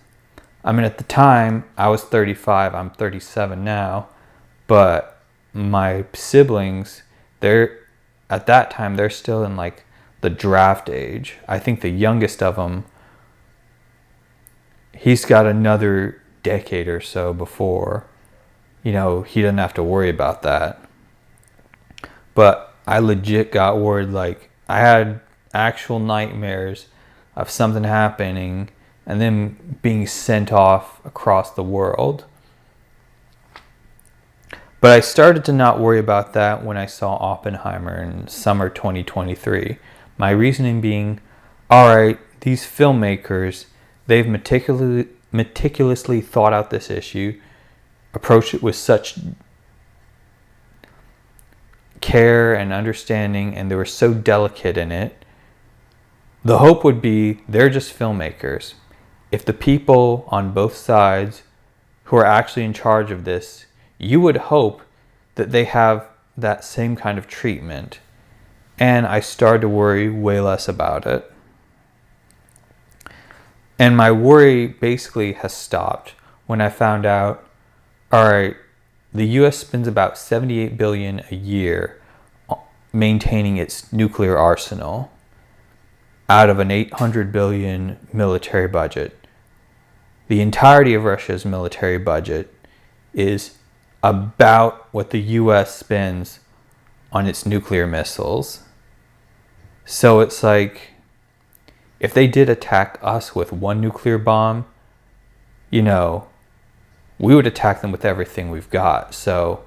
I mean, at the time, I was 35. I'm 37 now. But my siblings, at that time, they're still in like the draft age. I think the youngest of them, he's got another decade or so before, he doesn't have to worry about that. But I legit got worried. Like, I had actual nightmares of something happening and then being sent off across the world. But I started to not worry about that when I saw Oppenheimer in summer 2023. My reasoning being, all right, these filmmakers, they've meticulously thought out this issue, approached it with such care and understanding, and they were so delicate in it. The hope would be they're just filmmakers. If the people on both sides who are actually in charge of this, you would hope that they have that same kind of treatment. And I started to worry way less about it. And my worry basically has stopped when I found out, all right, the US spends about $78 billion a year maintaining its nuclear arsenal out of an $800 billion military budget. The entirety of Russia's military budget is about what the US spends on its nuclear missiles. So it's like, if they did attack us with one nuclear bomb, we would attack them with everything we've got. So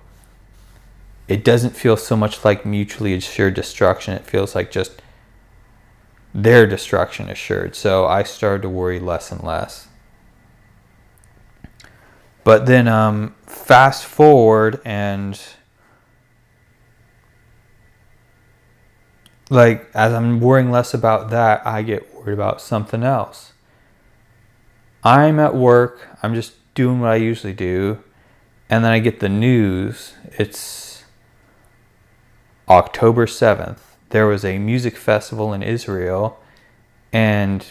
it doesn't feel so much like mutually assured destruction. It feels like just their destruction assured. So I started to worry less and less. But then fast forward, and like as I'm worrying less about that, I get worried about something else. I'm at work, I'm just doing what I usually do, and then I get the news. It's October 7th. There was a music festival in Israel, and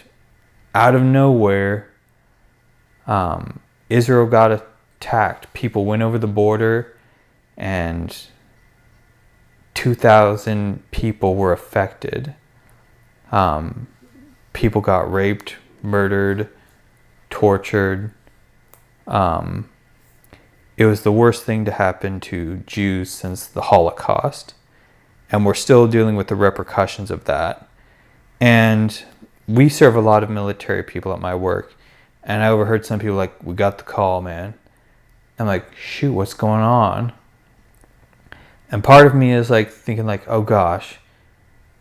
out of nowhere, Israel got attacked. People went over the border, and 2,000 people were affected. People got raped, murdered, tortured. It was the worst thing to happen to Jews since the Holocaust. And we're still dealing with the repercussions of that. And we serve a lot of military people at my work. And I overheard some people like, we got the call, man. I'm like, shoot, what's going on? And part of me is like thinking like, oh gosh,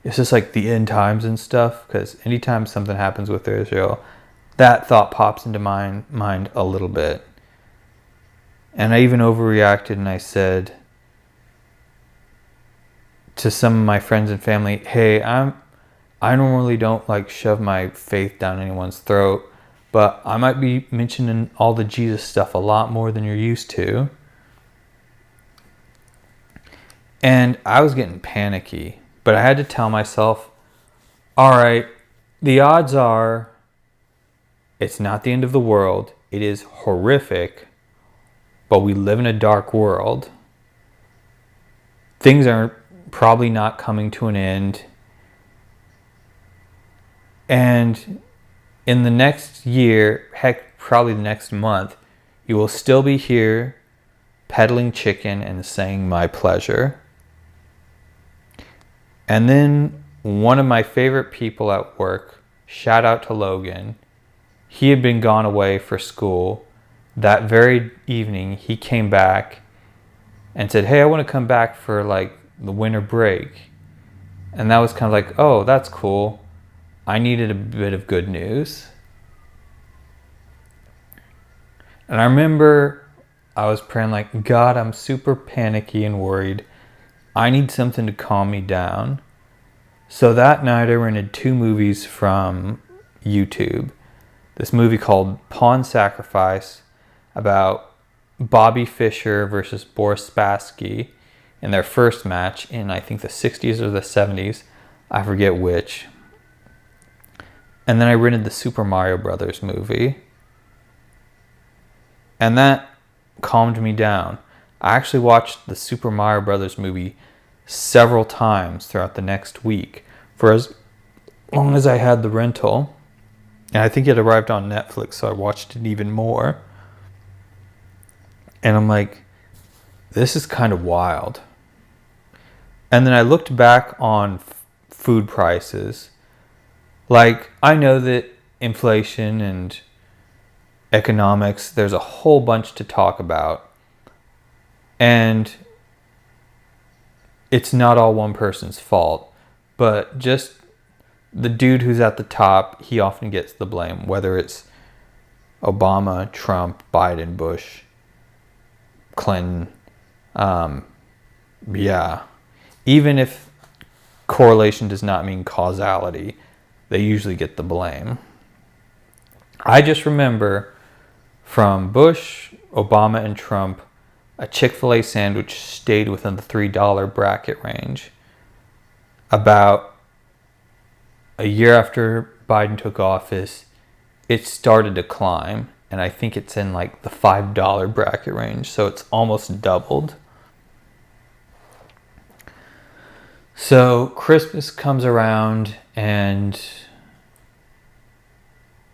is this like the end times and stuff? Because anytime something happens with Israel, that thought pops into my mind a little bit. And I even overreacted, and I said to some of my friends and family, hey, I normally don't like shove my faith down anyone's throat, but I might be mentioning all the Jesus stuff a lot more than you're used to. And I was getting panicky, but I had to tell myself, all right, the odds are it's not the end of the world. It is horrific, but we live in a dark world. Things are probably not coming to an end. And in the next year, heck, probably the next month, you will still be here peddling chicken and saying my pleasure. And then one of my favorite people at work, shout out to Logan, he had been gone away for school. That very evening, he came back and said, hey, I want to come back for like the winter break. And that was kind of like, oh, that's cool. I needed a bit of good news. And I remember I was praying like, God, I'm super panicky and worried. I need something to calm me down. So that night I rented 2 movies from YouTube. this movie called Pawn Sacrifice about Bobby Fischer versus Boris Spassky in their first match in, I think, the 60s or the 70s. I forget which. And then I rented the Super Mario Brothers movie. And that calmed me down. I actually watched the Super Mario Brothers movie several times throughout the next week for as long as I had the rental. And I think it arrived on Netflix, so I watched it even more. And I'm like, this is kind of wild. And then I looked back on food prices. Like, I know that inflation and economics, there's a whole bunch to talk about. And it's not all one person's fault. But just the dude who's at the top, he often gets the blame. Whether it's Obama, Trump, Biden, Bush, Clinton. Yeah. Even if correlation does not mean causality, they usually get the blame. I just remember from Bush, Obama, and Trump, a Chick-fil-A sandwich stayed within the $3 bracket range. About a year after Biden took office, it started to climb, and I think it's in like the $5 bracket range, so it's almost doubled. So Christmas comes around, and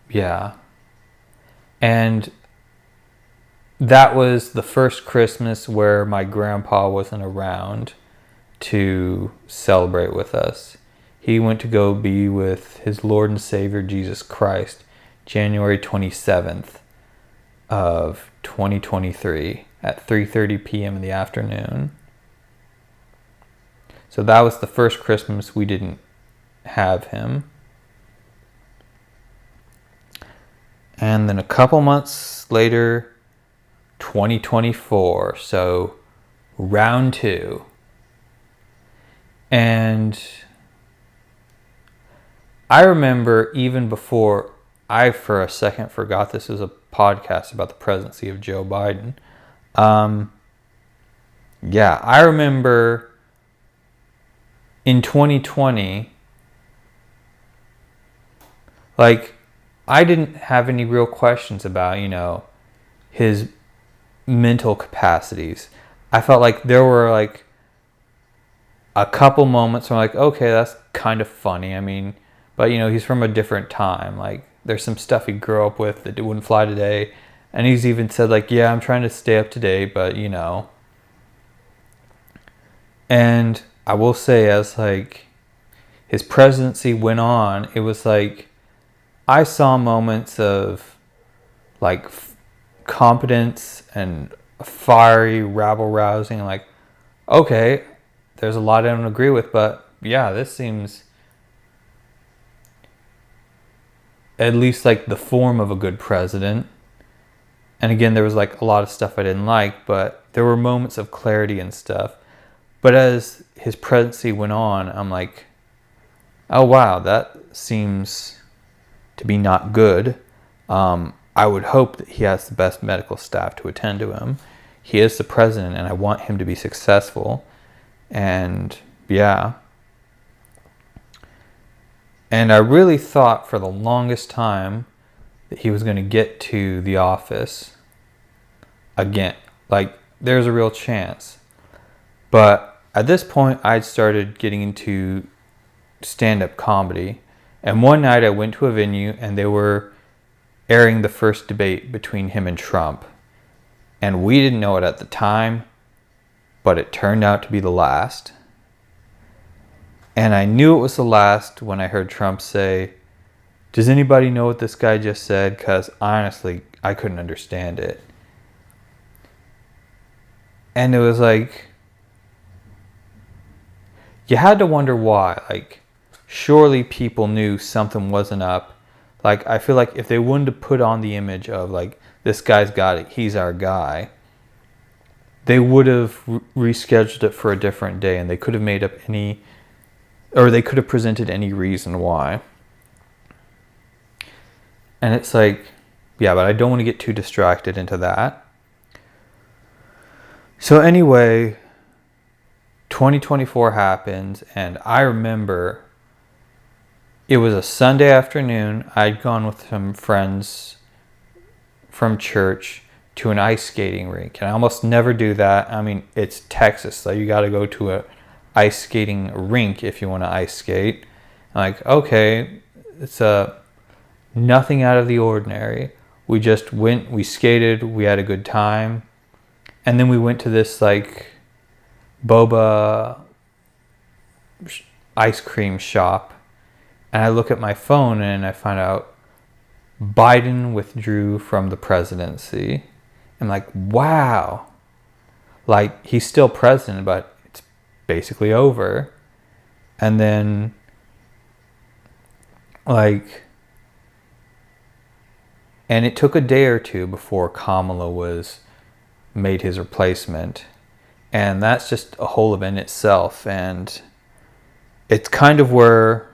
yeah. And that was the first Christmas where my grandpa wasn't around to celebrate with us. He went to go be with his Lord and Savior Jesus Christ January 27th of 2023 at 3:30 p.m. in the afternoon. So that was the first Christmas we didn't have him. And then a couple months later, 2024, so round 2. And I remember even before I for a second forgot this was a podcast about the presidency of Joe Biden. Yeah, I remember in 2020, like, I didn't have any real questions about, his mental capacities. I felt like there were like a couple moments where I'm like, okay, that's kind of funny. I mean, but he's from a different time. Like, there's some stuff he grew up with that wouldn't fly today. And he's even said like, yeah, I'm trying to stay up to date, but And I will say, as like his presidency went on, it was like I saw moments of like competence and fiery, rabble-rousing, like, okay, there's a lot I don't agree with, but yeah, this seems at least like the form of a good president. And again, there was like a lot of stuff I didn't like, but there were moments of clarity and stuff. But as his presidency went on, I'm like, oh wow, that seems to be not good. I would hope that he has the best medical staff to attend to him. He is the president, and I want him to be successful. And yeah. And I really thought for the longest time that he was going to get to the office again. Like, there's a real chance. But at this point, I'd started getting into stand-up comedy. And one night I went to a venue, and they were airing the first debate between him and Trump. And we didn't know it at the time, but it turned out to be the last. And I knew it was the last when I heard Trump say, "Does anybody know what this guy just said?" Because honestly, I couldn't understand it. And it was like, you had to wonder why. Like, surely people knew something wasn't up. Like, I feel like if they wanted to put on the image of like, this guy's got it, he's our guy, they would have rescheduled it for a different day, and they could have made up they could have presented any reason why. And it's like, yeah, but I don't want to get too distracted into that. So anyway, 2024 happens, and I remember it was a Sunday afternoon. I'd gone with some friends from church to an ice skating rink, and I almost never do that. I mean, it's Texas, so you got to go to a ice skating rink if you want to ice skate. I'm like, okay, it's nothing out of the ordinary. We just went, we skated, we had a good time, and then we went to this like boba ice cream shop, and I look at my phone and I find out Biden withdrew from the presidency. I'm like, wow. Like, he's still president, but it's basically over. And then, like, and it took a day or two before Kamala was made his replacement. And that's just a whole event itself. And it's kind of where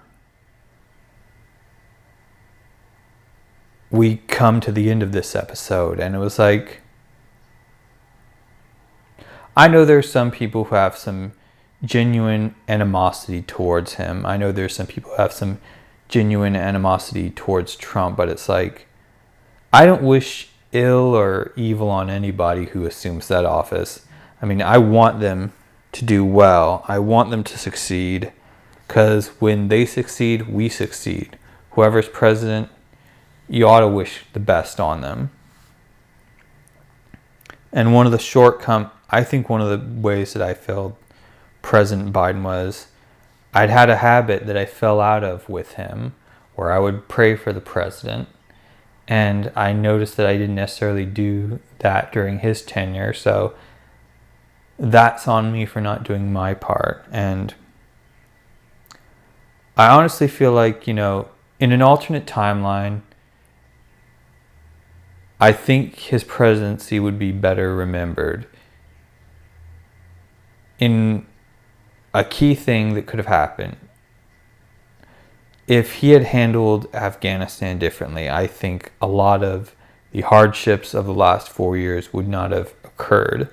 we come to the end of this episode. And it was like, I know there's some people who have some genuine animosity towards him. I know there's some people who have some genuine animosity towards Trump, but it's like, I don't wish ill or evil on anybody who assumes that office. I mean, I want them to do well. I want them to succeed, because when they succeed, we succeed. Whoever's president, you ought to wish the best on them. And one of the I think one of the ways that I failed President Biden was I'd had a habit that I fell out of with him, where I would pray for the president. And I noticed that I didn't necessarily do that during his tenure. So that's on me for not doing my part. And I honestly feel like, in an alternate timeline, I think his presidency would be better remembered. In a key thing that could have happened, if he had handled Afghanistan differently, I think a lot of the hardships of the last 4 years would not have occurred.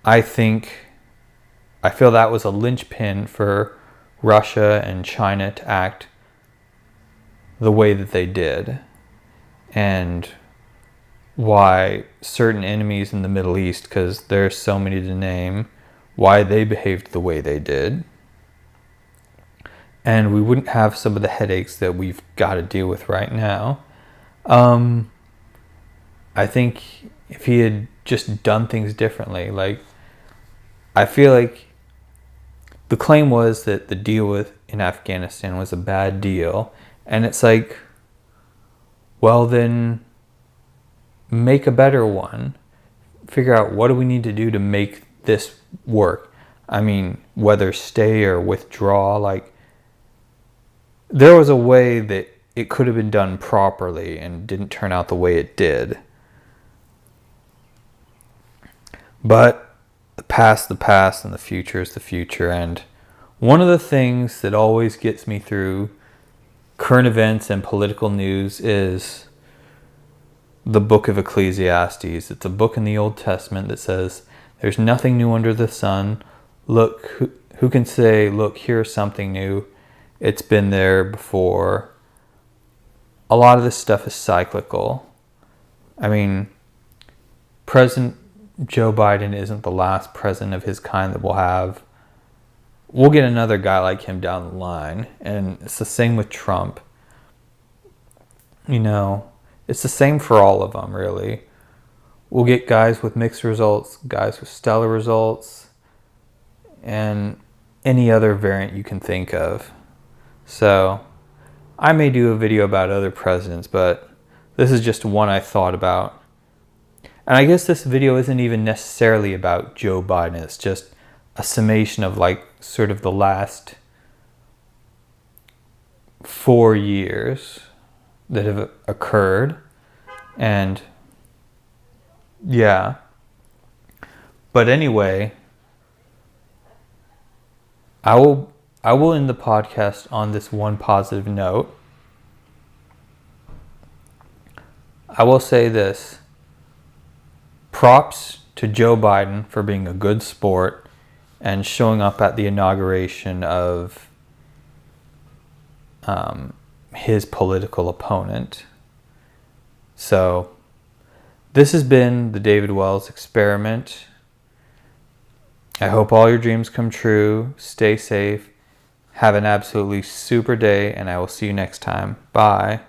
I feel that was a linchpin for Russia and China to act the way that they did, and why certain enemies in the Middle East, because there's so many to name, why they behaved the way they did. And we wouldn't have some of the headaches that we've got to deal with right now. I think if he had just done things differently, I feel like the claim was that the deal in Afghanistan was a bad deal. And it's like, well, then make a better one. Figure out, what do we need to do to make this work? I mean, whether stay or withdraw, there was a way that it could have been done properly and didn't turn out the way it did. But the past, and the future is the future. And one of the things that always gets me through current events and political news is the book of Ecclesiastes. It's a book in the Old Testament that says, there's nothing new under the sun. Look, who can say, look, here's something new? It's been there before. A lot of this stuff is cyclical. I mean, President Joe Biden isn't the last president of his kind that we'll have. We'll get another guy like him down the line. And it's the same with Trump. It's the same for all of them, really. We'll get guys with mixed results, guys with stellar results, and any other variant you can think of. So I may do a video about other presidents, but this is just one I thought about. And I guess this video isn't even necessarily about Joe Biden. It's just a summation of sort of the last 4 years that have occurred. And yeah. But anyway, I will end the podcast on this one positive note. I will say this. Props to Joe Biden for being a good sport and showing up at the inauguration of his political opponent. So this has been the David Wells Experiment. I hope all your dreams come true. Stay safe. Have an absolutely super day, and I will see you next time. Bye.